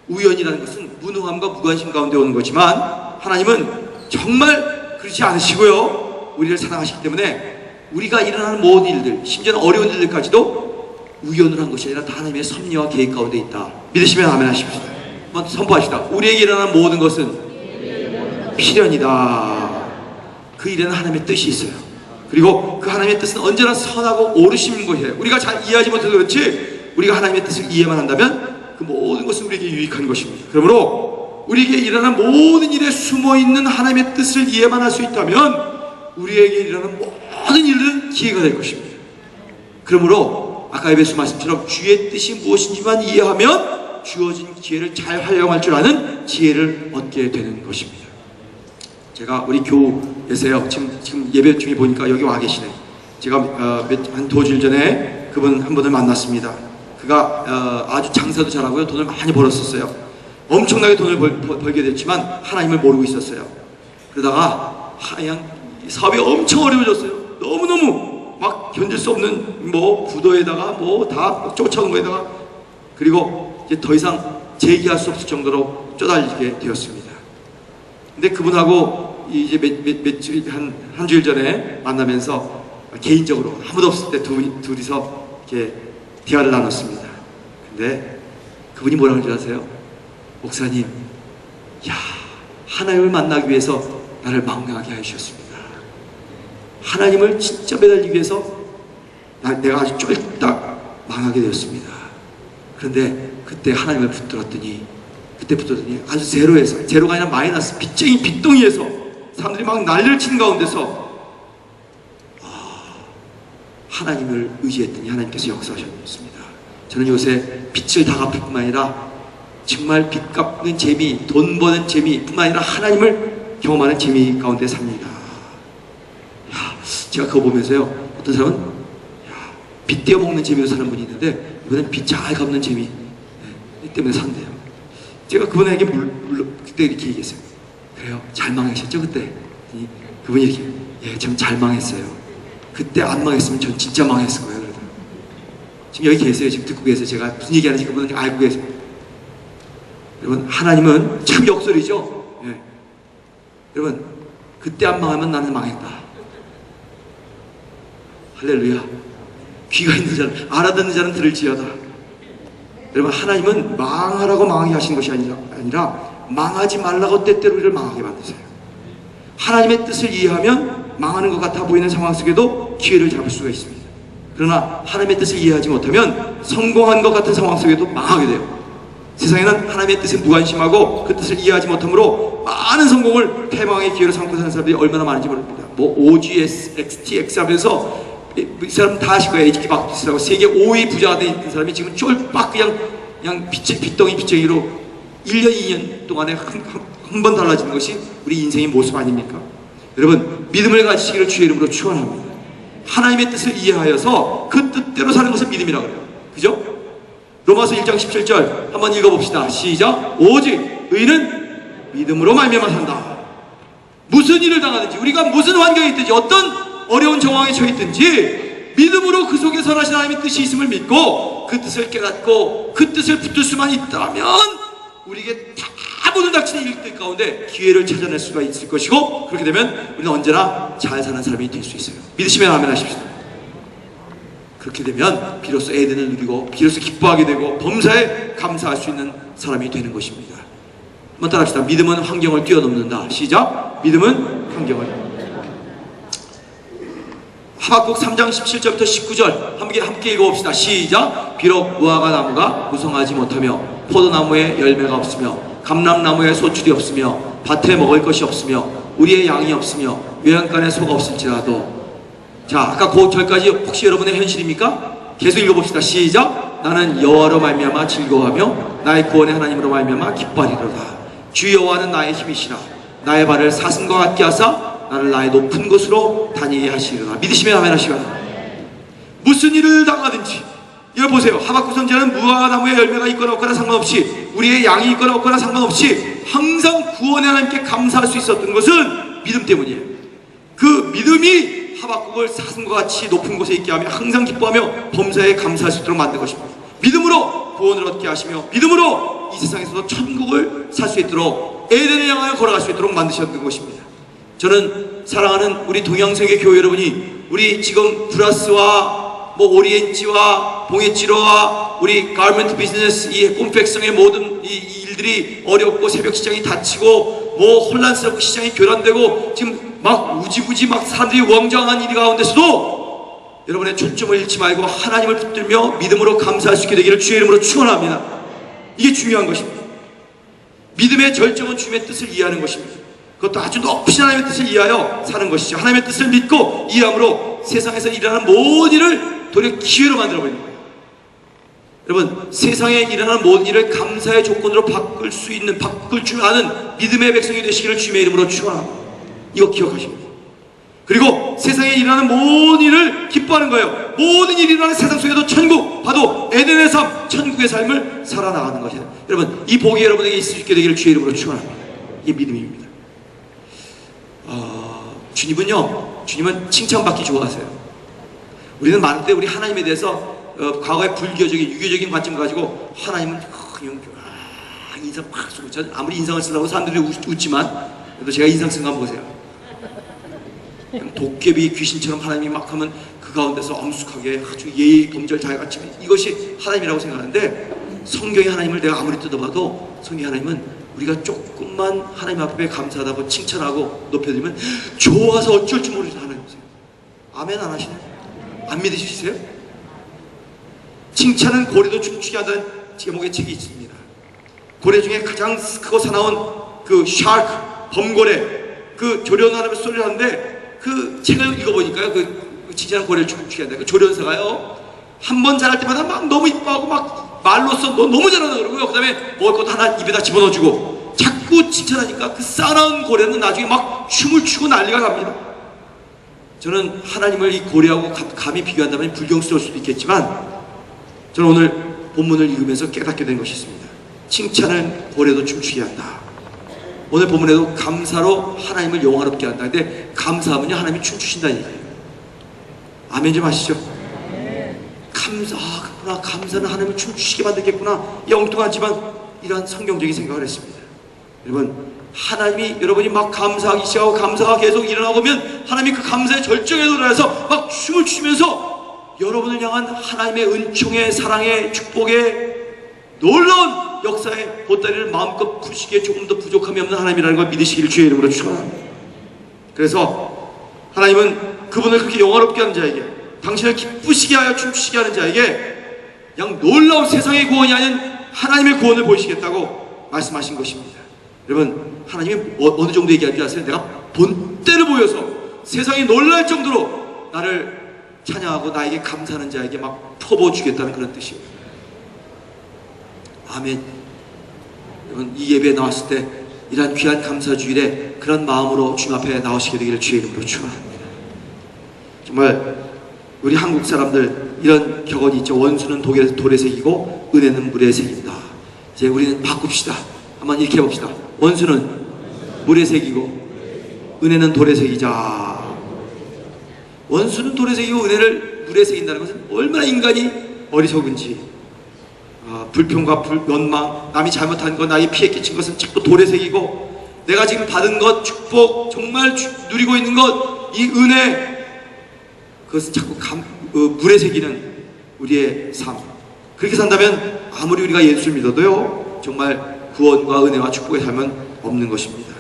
우연이라는 것은 무능함과 무관심 가운데 오는 거지만 하나님은 정말 그렇지 않으시고요 우리를 사랑하시기 때문에 우리가 일어나는 모든 일들, 심지어는 어려운 일들까지도 우연으로 한 것이 아니라 다 하나님의 섭리와 계획 가운데 있다. 믿으시면 아멘 하십시오. 한번 선포하시다. 우리에게 일어나는 모든 것은 필연이다. 그 일에는 하나님의 뜻이 있어요. 그리고 그 하나님의 뜻은 언제나 선하고 옳으신 것이에요. 우리가 잘 이해하지 못해서 그렇지 우리가 하나님의 뜻을 이해만 한다면 그 모든 것은 우리에게 유익한 것입니다. 그러므로 우리에게 일어나는 모든 일에 숨어있는 하나님의 뜻을 이해만 할 수 있다면 우리에게 일어나는 모든 일들은 기회가 될 것입니다. 그러므로 아까 에베소 말씀처럼 주의 뜻이 무엇인지만 이해하면 주어진 기회를 잘 활용할 줄 아는 지혜를 얻게 되는 것입니다. 제가 우리 교회에서요 지금 예배 중에 보니까 여기 와 계시네. 제가 한 도주일 전에 그분 한 분을 만났습니다. 그가 아주 장사도 잘하고요 돈을 많이 벌었었어요. 엄청나게 돈을 벌게 됐지만 하나님을 모르고 있었어요. 그러다가 하얀 사업이 엄청 어려워졌어요. 너무너무 막 견딜 수 없는 뭐 부도에다가 뭐 다 쫓아온 거에다가 그리고 이제 더 이상 재기할 수 없을 정도로 쪼달리게 되었습니다. 근데 그분하고 이제 한 주일 전에 만나면서 개인적으로 아무도 없을 때 둘이서 이렇게 대화를 나눴습니다. 근데 그분이 뭐라고 하는지 아세요? 목사님, 야, 하나님을 만나기 위해서 나를 망하게 하셨습니다. 하나님을 진짜 매달리기 위해서 내가 아주 쫄딱 망하게 되었습니다. 그런데 그때 하나님을 붙들었더니 아주 제로가 아니라 마이너스 빚덩이에서 사람들이 막 난리를 치는 가운데서 하나님을 의지했더니 하나님께서 역사하셨습니다. 저는 요새 빚을 다 갚을 뿐만 아니라 정말 빚 갚는 재미, 돈 버는 재미뿐만 아니라 하나님을 경험하는 재미 가운데 삽니다. 제가 그거 보면서요, 어떤 사람은 빚 떼어먹는 재미로 사는 분이 있는데 이번엔 빚 잘 갚는 재미 때문에 산대요. 제가 그분에게 그때 이렇게 얘기했어요. 그래요, 잘 망하셨죠 그때? 그분이 이렇게, 예, 좀 잘 망했어요. 그때 안 망했으면 전 진짜 망했을 거예요. 그러더라고요. 지금 여기 계세요. 지금 듣고 계세요. 제가 무슨 얘기하는지 그분은 알고 계세요. 여러분, 하나님은 참 역설이죠. 예. 여러분, 그때 안 망하면 나는 망했다. 할렐루야. 귀가 있는 자는, 알아듣는 자는 들을지어다. 여러분, 하나님은 망하라고 망하게 하시는 것이 아니라 망하지 말라고 때때로 우리를 망하게 만드세요. 하나님의 뜻을 이해하면 망하는 것 같아 보이는 상황 속에도 기회를 잡을 수가 있습니다. 그러나 하나님의 뜻을 이해하지 못하면 성공한 것 같은 상황 속에도 망하게 돼요. 세상에는 하나님의 뜻에 무관심하고 그 뜻을 이해하지 못함으로 많은 성공을 패망의 기회로 삼고 사는 사람들이 얼마나 많은지 모릅니다. 뭐 OGS, XTX 하면서 이 사람 다 아실 거예요. HK 박스라고 세계 5위 부자가 돼 있는 사람이 지금 쫄빡 그냥 빚덩이로 1년, 2년 동안에 한 번 달라지는 것이 우리 인생의 모습 아닙니까? 여러분, 믿음을 가지시기를 주의 이름으로 축원합니다. 하나님의 뜻을 이해하여서 그 뜻대로 사는 것을 믿음이라고 그래요. 그죠? 로마서 1장 17절 한번 읽어봅시다. 시작. 오직 의인은 믿음으로 말미암아 산다. 무슨 일을 당하든지, 우리가 무슨 환경에 있든지, 어떤 어려운 정황에 처해 있든지 믿음으로 그 속에 선하신 하나님의 뜻이 있음을 믿고 그 뜻을 깨닫고 그 뜻을 붙들 수만 있다면 우리에게 다 모든 닥치는 일들 가운데 기회를 찾아낼 수가 있을 것이고, 그렇게 되면 우리는 언제나 잘 사는 사람이 될 수 있어요. 믿으시면 아멘 하십시오. 그렇게 되면 비로소 에덴을 누리고 비로소 기뻐하게 되고 범사에 감사할 수 있는 사람이 되는 것입니다. 한번 따라합시다. 믿음은 환경을 뛰어넘는다. 시작. 믿음은 환경을. 하박국 3장 17절부터 19절 함께 읽어봅시다. 시작. 비록 무화과 나무가 무성하지 못하며 포도나무에 열매가 없으며 감람나무에 소출이 없으며 밭에 먹을 것이 없으며 우리의 양이 없으며 외양간에 소가 없을지라도. 자, 아까 그 절까지 혹시 여러분의 현실입니까? 계속 읽어봅시다. 시작. 나는 여호와로 말미암아 즐거워하며 나의 구원의 하나님으로 말미암아 기뻐하리로다. 주 여호와는 나의 힘이시라. 나의 발을 사슴과 같게 하사 나를 나의 높은 곳으로 다니게 하시리로다. 믿으시면 아멘 하시기 바랍니다. 무슨 일을 당하든지, 이거 보세요. 하박국 선지자는 무화과나무에 열매가 있거나 없거나 상관없이, 우리의 양이 있거나 없거나 상관없이 항상 구원의 하나님께 감사할 수 있었던 것은 믿음 때문이에요. 그 믿음이 하박국을 사슴과 같이 높은 곳에 있게 하며 항상 기뻐하며 범사에 감사할 수 있도록 만든 것입니다. 믿음으로 구원을 얻게 하시며 믿음으로 이 세상에서도 천국을 살 수 있도록 에덴을 향하여 걸어갈 수 있도록 만드셨던 것입니다. 저는 사랑하는 우리 동양세계 교회 여러분이, 우리 지금 브라스와 뭐 오리엔지와 봉해찌로와 우리 가르멘트 비즈니스, 이 꼼팩성의 모든 이 일들이 어렵고 새벽 시장이 닫히고 뭐 혼란스럽고 시장이 교란되고 지금 막 우지부지 막 사람들이 우왕좌왕한 일 가운데서도 여러분의 초점을 잃지 말고 하나님을 붙들며 믿음으로 감사할 수 있게 되기를 주의 이름으로 축원합니다. 이게 중요한 것입니다. 믿음의 절정은 주님의 뜻을 이해하는 것입니다. 그것도 아주 높으신 하나님의 뜻을 이해하여 사는 것이죠. 하나님의 뜻을 믿고 이해함으로 세상에서 일어나는 모든 일을 도리어 기회로 만들어버리는 거예요. 여러분, 세상에 일어나는 모든 일을 감사의 조건으로 바꿀 줄 아는 믿음의 백성이 되시기를 주님의 이름으로 축원합니다. 이거 기억하십니다. 그리고 세상에 일어나는 모든 일을 기뻐하는 거예요. 모든 일이 일어나는 세상 속에도 천국, 바로 에덴의 삶, 천국의 삶을 살아나가는 것이에요. 여러분, 이 복이 여러분에게 있을 수 있게 되기를 주의 이름으로 축원합니다. 이게 믿음입니다. 주님은 칭찬받기 좋아하세요. 우리는 많을 때 우리 하나님에 대해서 과거의 불교적인, 유교적인 관점 가지고 하나님은 그냥 인상 팍 쓰고, 전 아무리 인상을 쓰려고 사람들이 웃지만 그래도 제가 인상 쓴 거 한번 보세요. 그냥 도깨비 귀신처럼 하나님이 막 하면 그 가운데서 엄숙하게 아주 예의 범절 잘 갖추면 이것이 하나님이라고 생각하는데, 성경의 하나님을 내가 아무리 뜯어봐도 성경의 하나님은 우리가 조금만 하나님 앞에 감사하다고 칭찬하고 높여드리면 좋아서 어쩔 줄 모르는 하나님이세요. 아멘 안 하시나요? 안 믿으시세요? 칭찬은 고래도 춤추게 한다는 제목의 책이 있습니다. 고래 중에 가장 크고 사나운 그 샤크, 범고래, 그 조련하는 소리를 하는데 그 책을 읽어보니까요, 그 진짜는 고래를 춤추게 한다. 그 조련사가요, 한 번 잘할 때마다 막 너무 이뻐하고 막 말로써 너 너무 잘한다 그러고요. 그 다음에 먹을 것도 하나 입에다 집어넣어주고 자꾸 칭찬하니까 그 싸나운 고래는 나중에 막 춤을 추고 난리가 납니다. 저는 하나님을 이 고래하고 감히 비교한다면 불경스러울 수도 있겠지만 저는 오늘 본문을 읽으면서 깨닫게 된 것이 있습니다. 칭찬은 고래도 춤추게 한다. 오늘 본문에도 감사로 하나님을 영화롭게 한다. 근데 감사하면요 하나님이 춤추신다는 얘기예요. 아멘 좀 하시죠. 그렇구나. 감사는 하나님을 춤추시게 만들겠구나. 엉뚱하지만 이러한 성경적인 생각을 했습니다. 여러분, 하나님이 여러분이 막 감사하기 시작하고 감사가 계속 일어나고 보면 하나님이 그 감사의 절정에 도달해서 막 춤을 추면서 여러분을 향한 하나님의 은총의 사랑의 축복의 놀라운 역사의 보따리를 마음껏 푸시기에 조금 더 부족함이 없는 하나님이라는 걸 믿으시기를 주의 이름으로 축원합니다. 그래서 하나님은 그분을 그렇게 영화롭게 하는 자에게, 당신을 기쁘시게 하여 춤추시게 하는 자에게 그냥 놀라운 세상의 구원이 아닌 하나님의 구원을 보이시겠다고 말씀하신 것입니다. 여러분, 하나님이 어느 정도 얘기하는 줄 아세요? 내가 본때를 보여서 세상이 놀랄 정도로 나를 찬양하고 나에게 감사하는 자에게 막 퍼부어주겠다는 그런 뜻이에요. 아멘. 여러분, 이 예배에 나왔을 때 이러한 귀한 감사주일에 그런 마음으로 주님 앞에 나오시게 되기를 주의 이름으로 축원합니다. 정말 우리 한국 사람들 이런 격언이 있죠. 원수는 돌에 새기고 은혜는 물에 새긴다. 이제 우리는 바꿉시다. 한번 이렇게 해봅시다. 원수는 물에 새기고 은혜는 돌에 새기자. 원수는 돌에 새기고 은혜를 물에 새긴다는 것은 얼마나 인간이 어리석은지, 불평과 원망, 남이 잘못한 것, 나에게 피해 끼친 것은 자꾸 돌에 새기고, 내가 지금 받은 것, 축복, 정말 누리고 있는 것, 이 은혜, 그것은 자꾸 물에 새기는 우리의 삶. 그렇게 산다면 아무리 우리가 예수를 믿어도요 정말 구원과 은혜와 축복의 삶은 없는 것입니다.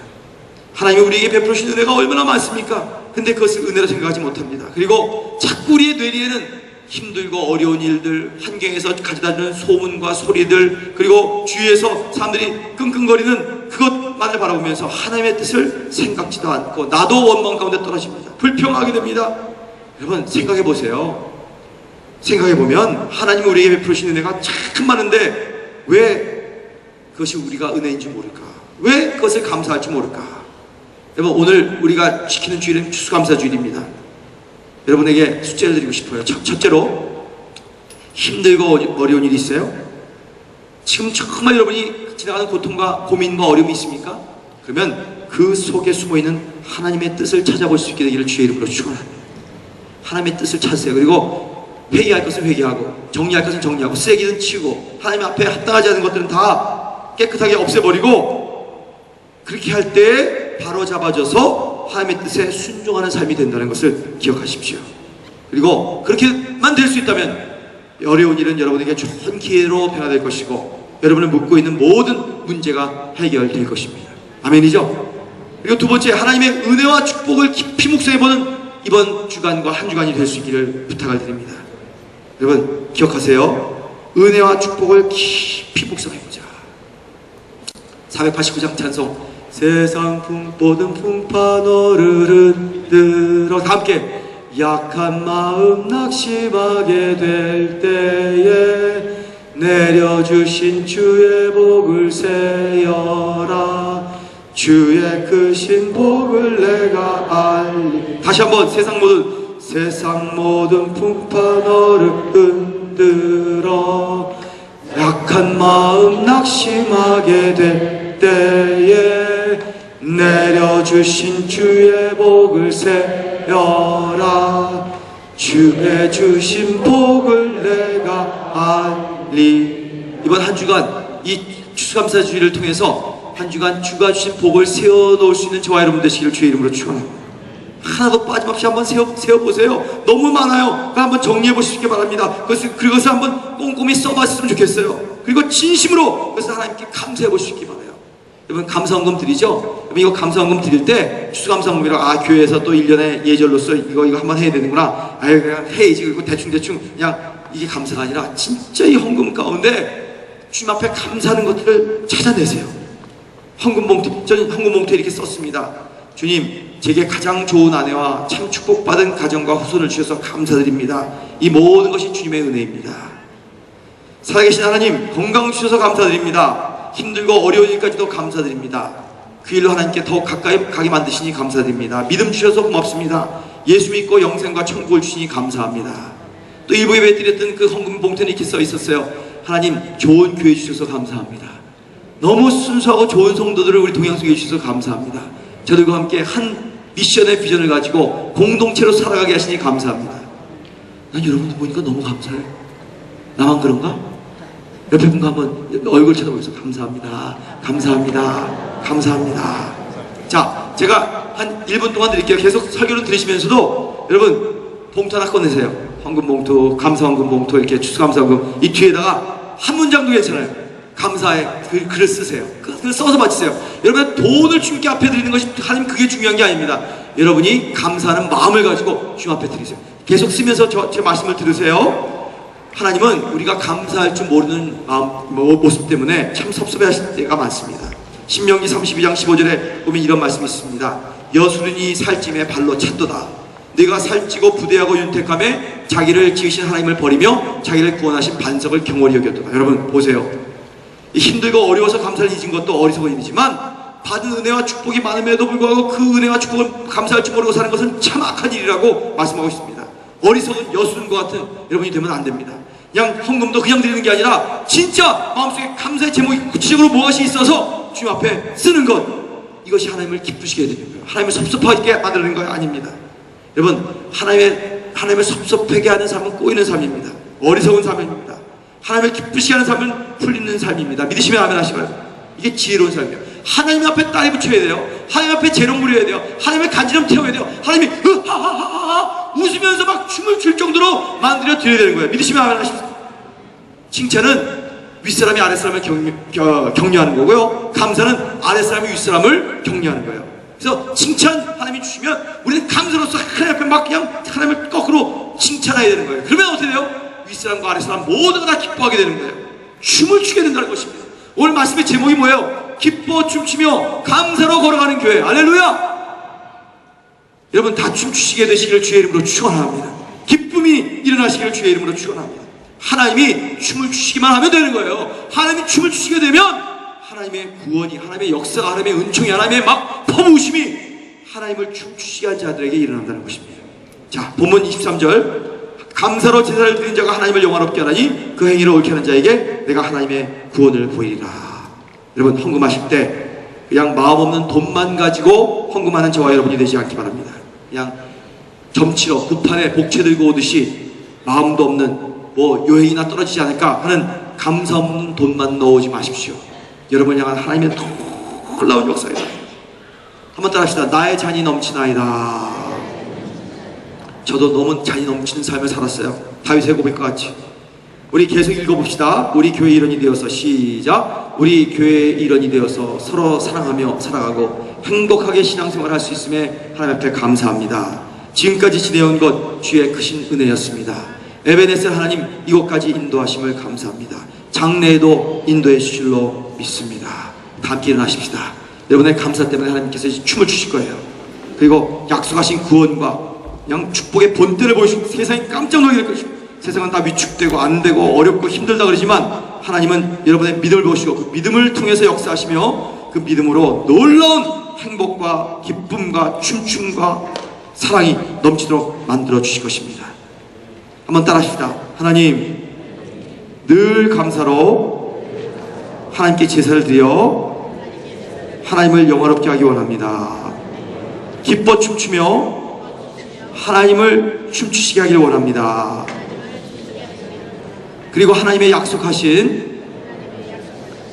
하나님이 우리에게 베풀으신 은혜가 얼마나 많습니까? 근데 그것을 은혜로 생각하지 못합니다. 그리고 자꾸 우리의 뇌리에는 힘들고 어려운 일들, 환경에서 가져다주는 소문과 소리들, 그리고 주위에서 사람들이 끙끙거리는 그것만을 바라보면서 하나님의 뜻을 생각지도 않고 나도 원망 가운데 떨어집니다. 불평하게 됩니다. 여러분, 생각해 보세요. 생각해 보면 하나님이 우리에게 베푸신 은혜가 참 많은데 왜 그것이 우리가 은혜인지 모를까? 왜 그것을 감사할지 모를까? 여러분, 오늘 우리가 지키는 주일은 추수감사주일입니다. 여러분에게 숙제를 드리고 싶어요. 첫째로, 힘들고 어려운 일이 있어요? 지금 정말 여러분이 지나가는 고통과 고민과 어려움이 있습니까? 그러면 그 속에 숨어있는 하나님의 뜻을 찾아볼 수 있게 되기를 주의 이름으로 축원합니다. 하나님의 뜻을 찾으세요. 그리고 회개할 것은 회개하고, 정리할 것은 정리하고, 쓰레기는 치우고, 하나님 앞에 합당하지 않은 것들은 다 깨끗하게 없애버리고, 그렇게 할 때 바로 잡아줘서 하나님의 뜻에 순종하는 삶이 된다는 것을 기억하십시오. 그리고 그렇게만 될 수 있다면 어려운 일은 여러분에게 좋은 기회로 변화될 것이고, 여러분을 묶고 있는 모든 문제가 해결될 것입니다. 아멘이죠? 그리고 두 번째, 하나님의 은혜와 축복을 깊이 묵상해보는 이번 주간과 한 주간이 될 수 있기를 부탁을 드립니다. 여러분, 기억하세요. 은혜와 축복을 깊이 묵상해보자. 489장 찬송, 세상 모든 풍파 너를 흔들어. 다 함께. 약한 마음 낙심하게 될 때에 내려주신 주의 복을 세어라. 주의 크신 복을 내가 알리. 다시 한번, 세상 모든 풍파 너를 흔들어. 약한 마음 낙심하게 될 때에 내려주신 주의 복을 세어라. 주의 주신 복을 내가 알리. 이번 한 주간 이 추수감사주일을 통해서 한 주간 주가 주신 복을 세워놓을 수 있는 저와 여러분 되시기를 주의 이름으로 축원합니다. 하나도 빠짐없이 한번 세워보세요. 너무 많아요. 한번 정리해 보시기 바랍니다. 그것을 한번 꼼꼼히 써봤으면 좋겠어요. 그리고 진심으로 그것을 하나님께 감사해 보시기 바라요. 여러분 감사헌금 드리죠? 여러분 이거 감사헌금 드릴 때 추수감사헌금이라고 교회에서 또 1년에 예절로서 이거 한번 해야 되는구나. 그냥 해야지. 그리고 대충 그냥 이게 감사가 아니라 진짜 이 헌금 가운데 주님 앞에 감사하는 것들을 찾아내세요. 헌금 봉투, 저는 헌금 봉투에 이렇게 썼습니다. 주님, 제게 가장 좋은 아내와 참 축복받은 가정과 후손을 주셔서 감사드립니다. 이 모든 것이 주님의 은혜입니다. 살아계신 하나님, 건강 주셔서 감사드립니다. 힘들고 어려운 일까지도 감사드립니다. 그 일로 하나님께 더욱 가까이 가게 만드시니 감사드립니다. 믿음 주셔서 고맙습니다. 예수 믿고 영생과 천국을 주시니 감사합니다. 또 일부 예배 드렸던 그 헌금 봉투에 이렇게 써 있었어요. 하나님, 좋은 교회 주셔서 감사합니다. 너무 순수하고 좋은 성도들을 우리 동양성에 주셔서 감사합니다. 저들과 함께 한 미션의 비전을 가지고 공동체로 살아가게 하시니 감사합니다. 난 여러분들 보니까 너무 감사해요. 나만 그런가? 옆에 분과 한번 얼굴 쳐다보면서 감사합니다. 감사합니다. 감사합니다. 자, 제가 한 1분 동안 드릴게요. 계속 설교를 들으시면서도 여러분 봉투 하나 꺼내세요. 헌금 봉투, 감사 헌금 봉투, 이렇게 추수감사헌금 이 뒤에다가 한 문장도 괜찮아요. 감사의 글을 쓰세요. 글을 써서 바치세요. 여러분 돈을 주님께 앞에 드리는 것이 하나님 그게 중요한 게 아닙니다. 여러분이 감사하는 마음을 가지고 주님 앞에 드리세요. 계속 쓰면서 제 말씀을 들으세요. 하나님은 우리가 감사할 줄 모르는 모습 때문에 참 섭섭해하실 때가 많습니다. 신명기 32장 15절에 보면 이런 말씀이 있습니다. 여수른이 살찜에 발로 찼도다. 내가 살찌고 부대하고 윤택함에 자기를 지으신 하나님을 버리며 자기를 구원하신 반석을 경홀히 여겼도다. 여러분 보세요. 힘들고 어려워서 감사를 잊은 것도 어리석은 일이지만 받은 은혜와 축복이 많음에도 불구하고 그 은혜와 축복을 감사할 줄 모르고 사는 것은 참 악한 일이라고 말씀하고 있습니다. 어리석은 여수른과 같은 여러분이 되면 안 됩니다. 그냥 헌금도 그냥 드리는 게 아니라 진짜 마음속에 감사의 제목이 구체적으로 무엇이 있어서 주님 앞에 쓰는 것, 이것이 하나님을 기쁘시게 해야 되는 거예요. 하나님을 섭섭하게 만드는 거 아닙니다. 여러분 하나님을 섭섭하게 하는 삶은 꼬이는 삶입니다. 어리석은 삶입니다. 하나님을 기쁘시게 하는 삶은 풀리는 삶입니다. 믿으시면 아멘 하시고요. 이게 지혜로운 삶이에요. 하나님 앞에 딸이 붙여야 돼요. 하나님 앞에 재롱 부려야 돼요. 하나님의 간지럼 태워야 돼요. 하나님이 하하하하 웃으면서 막 춤을 출 정도로 만들어 드려야 되는 거예요. 믿으시면 아멘 하십시오. 칭찬은 윗사람이 아랫사람을 격려하는 거고요. 감사는 아랫사람이 윗사람을 격려하는 거예요. 그래서 칭찬 하나님이 주시면 우리는 감사로서 하나님 앞에 막 그냥 하나님을 거꾸로 칭찬해야 되는 거예요. 그러면 어떻게 돼요? 윗사람과 아랫사람 모두가 다 기뻐하게 되는 거예요. 춤을 추게 된다는 것입니다. 오늘 말씀의 제목이 뭐예요? 기뻐 춤추며 감사로 걸어가는 교회. 할렐루야! 여러분 다 춤추시게 되시기를 주의 이름으로 축원합니다. 기쁨이 일어나시기를 주의 이름으로 축원합니다. 하나님이 춤을 추시기만 하면 되는 거예요. 하나님이 춤을 추시게 되면 하나님의 구원이, 하나님의 역사가, 하나님의 은총이, 하나님의 막 퍼부으심이 하나님을 춤추시게 한 자들에게 일어난다는 것입니다. 자, 본문 23절. 감사로 제사를 드린 자가 하나님을 영화롭게 하나니 그 행위를 옳게 하는 자에게 내가 하나님의 구원을 보이리라. 여러분 헌금하실 때 그냥 마음 없는 돈만 가지고 헌금하는 저와 여러분이 되지 않기 바랍니다. 그냥 점치러 구판에 복채 들고 오듯이 마음도 없는 요행이나 떨어지지 않을까 하는 감사 없는 돈만 넣어오지 마십시오. 여러분 향한 하나님의 놀라운 역사이다. 한번 따라합시다. 나의 잔이 넘치나이다. 저도 너무 잔이 넘치는 삶을 살았어요. 다윗의 고백과 같이. 우리 계속 읽어봅시다. 우리 교회 일원이 되어서 시작. 우리 교회 일원이 되어서 서로 사랑하며 살아가고 행복하게 신앙생활을 할 수 있음에 하나님 앞에 감사합니다. 지금까지 지내온 것 주의 크신 은혜였습니다. 에베네셀 하나님 이곳까지 인도하심을 감사합니다. 장래에도 인도해 주실 줄로 믿습니다. 다 함께 일어나십시다. 여러분의 감사 때문에 하나님께서 춤을 추실 거예요. 그리고 약속하신 구원과 그냥 축복의 본때를 보여주시고 세상이 깜짝 놀게 될 것입니다. 세상은 다 위축되고 안되고 어렵고 힘들다 그러지만 하나님은 여러분의 믿음을 보시고 그 믿음을 통해서 역사하시며 그 믿음으로 놀라운 행복과 기쁨과 춤춤과 사랑이 넘치도록 만들어 주실 것입니다. 한번 따라합시다. 하나님 늘 감사로 하나님께 제사를 드려 하나님을 영화롭게 하기 원합니다. 기뻐 춤추며 하나님을 춤추시게 하길 원합니다. 그리고 하나님의 약속하신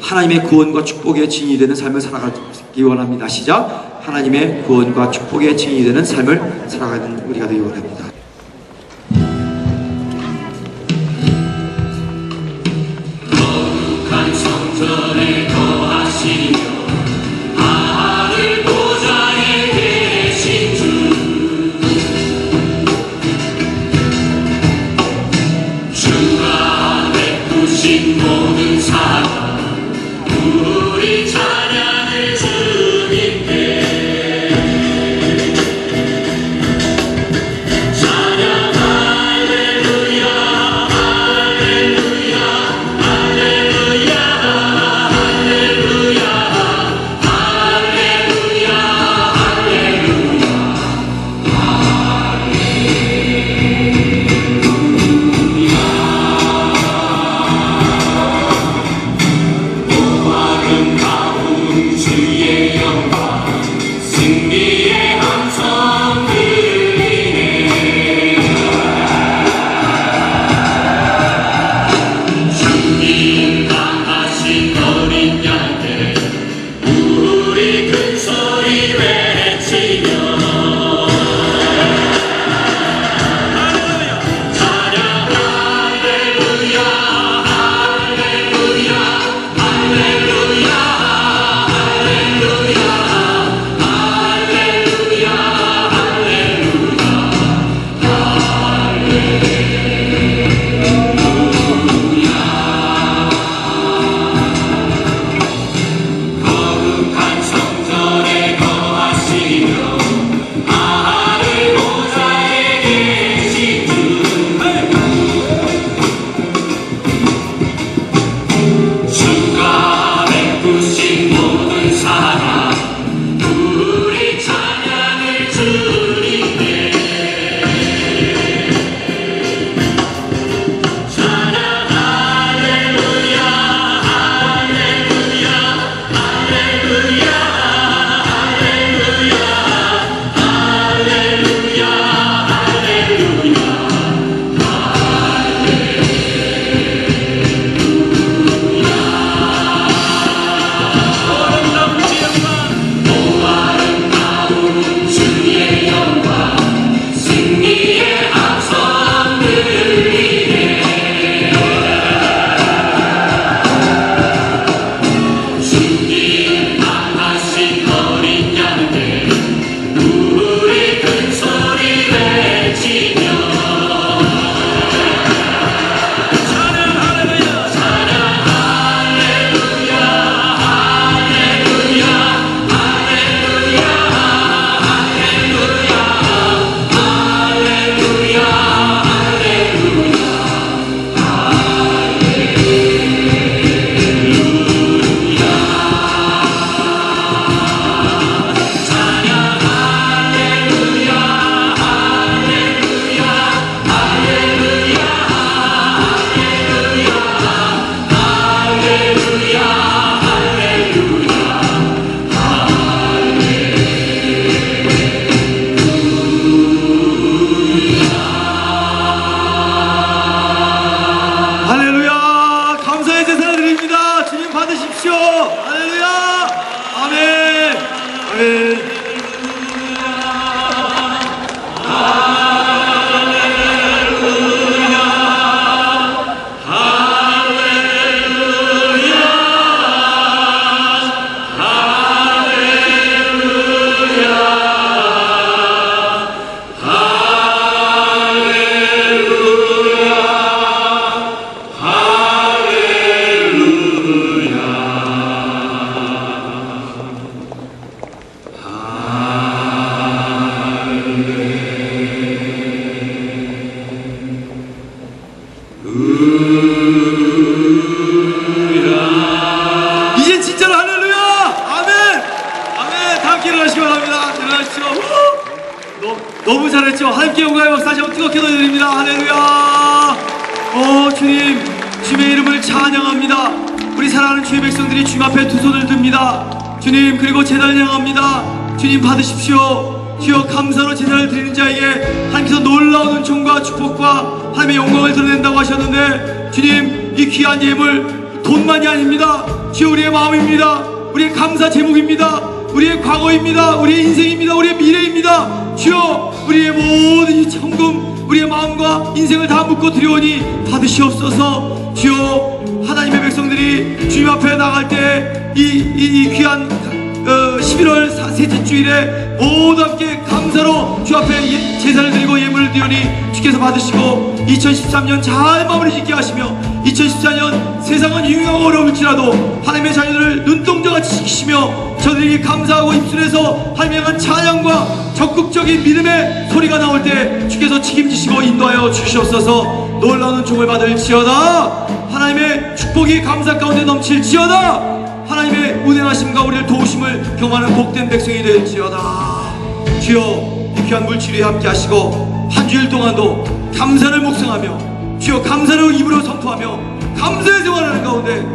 하나님의 구원과 축복의 증인이 되는 삶을 살아가기 원합니다. 시작. 하나님의 구원과 축복의 증인이 되는 삶을 살아가는 우리가 되기 원합니다. 거룩한 성전에 거하시며 우리 찬양을 주님께 찬양 할렐루야 할렐루야 할렐루야 할렐루야 할렐루야 할렐루야 아름다운 주의 영광 승리의 함성 들리네 주님 강하신 어린 양들 우리 큰 소리 외치며 찬양 할렐루야 할렐루야 할렐루야 할렐루야 할렐루야 거룩한 성전에 거하시며 하늘 보좌에 계신 주 주가 베푸신 모든 사랑 우리 찬양을 주님께 찬양 할렐루야 할렐루야 할렐루야 할렐루야 할렐루야 할렐루야 아름다운 주의 영광 승리의 함성 들리네 주님 강하신 어린 양들 우리 큰 소리 외치며 찬양 할렐루야 찬양 할렐루야 할렐루야 할렐루야 할렐루야 할렐루야 찬양 할렐루야 할렐루야 할렐루야 할렐루야 할렐루야 할렐루야. 감사의 제사를 드립니다. 주님 받으십시오. 할렐루야. 아멘. 아멘. 이제 진짜로 할렐루야. 아멘. 아멘. 다 함께 일어나시기 바랍니다. 일어나시죠. 너무 잘했죠. 함께 영광의 박수 다시 한번 뜨겁게 드립니다. 할렐루야. 주님, 주님의 이름을 찬양합니다. 우리 사랑하는 주의 백성들이 주님 앞에 두 손을 듭니다. 주님, 그리고 제단을 향합니다. 주님 받으십시오. 주여, 감사로 제단을 드리는 자에게 하나님께서 놀라운 은총과 축복과 하나님의 영광을 드러낸다고 하셨는데, 주님, 이 귀한 예물 돈만이 아닙니다. 주여, 우리의 마음입니다. 우리의 감사 제목입니다. 우리의 과거입니다. 우리의 인생입니다. 우리의 미래입니다. 주여, 우리의 모든 이 헌금, 우리의 마음과 인생을 다 묻고 드려오니 받으시옵소서. 주여, 하나님의 백성들이 주님 앞에 나갈 때 이 귀한 11월 셋째 주일에 모두 함께 감사로 주 앞에 제사를 드리고 예물을 드리니 주께서 받으시고 2013년 잘 마무리 짓게 하시며 2014년 세상은 유용하고 어려울지라도 하나님의 자녀들을 눈동자같이 지키시며 저들에게 감사하고 입술에서 하나님의 향한 찬양과 적극적인 믿음의 소리가 나올 때 주께서 책임지시고 인도하여 주시옵소서. 놀라운 종을 받을지어다. 하나님의 축복이 감사 가운데 넘칠지어다. 하나님의 운행하심과 우리를 도우심을 경험하는 복된 백성이 될지어다. 주여 귀한 물치료에 함께 하시고 한 주일 동안도 감사를 묵상하며 주여 감사를 입으로 선포하며 감사의 생활하는 가운데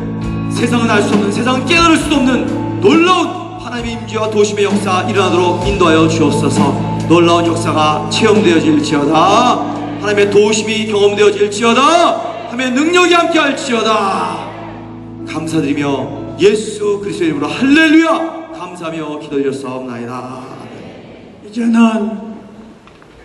세상은 알 수 없는, 세상은 깨달을 수도 없는 놀라운 하나님의 임재와 도심의 역사 일어나도록 인도하여 주옵소서. 놀라운 역사가 체험되어질지어다. 하나님의 도심이 경험되어질지어다. 하나님의 능력이 함께 할지어다. 감사드리며 예수 그리스도의 이름으로 할렐루야 감사하며 기도드렸사옵나이다. 이제는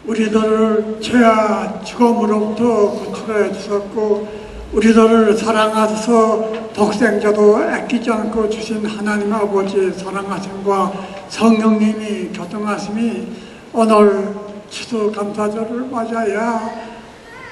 우리들을 죄와 죽음으로부터 구출해 주셨고 우리들을 사랑하셔서 독생자도 아끼지 않고 주신 하나님 아버지의 사랑하심과 성령님이 교통하심이 오늘 추수감사절을 맞아야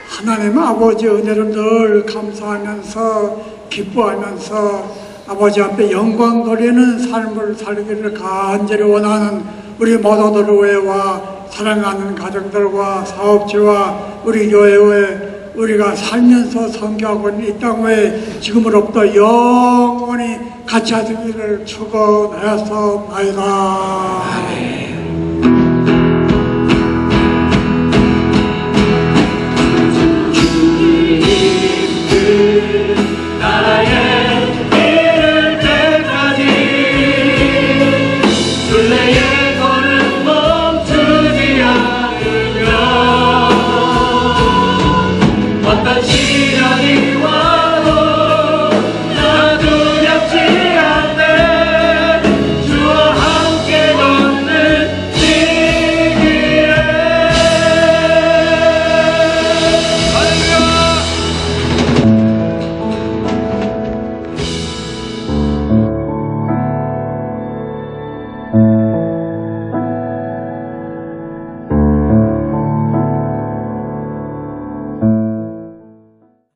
하나님 아버지의 은혜를 늘 감사하면서 기뻐하면서 아버지 앞에 영광 돌리는 삶을 살기를 간절히 원하는 우리 모두들을 위해와 사랑하는 가정들과 사업체와 우리 교회에 우리가 살면서 선교하고 있는 이 땅에 지금으로부터 영원히 같이 하시기를 축원하였사옵나이다.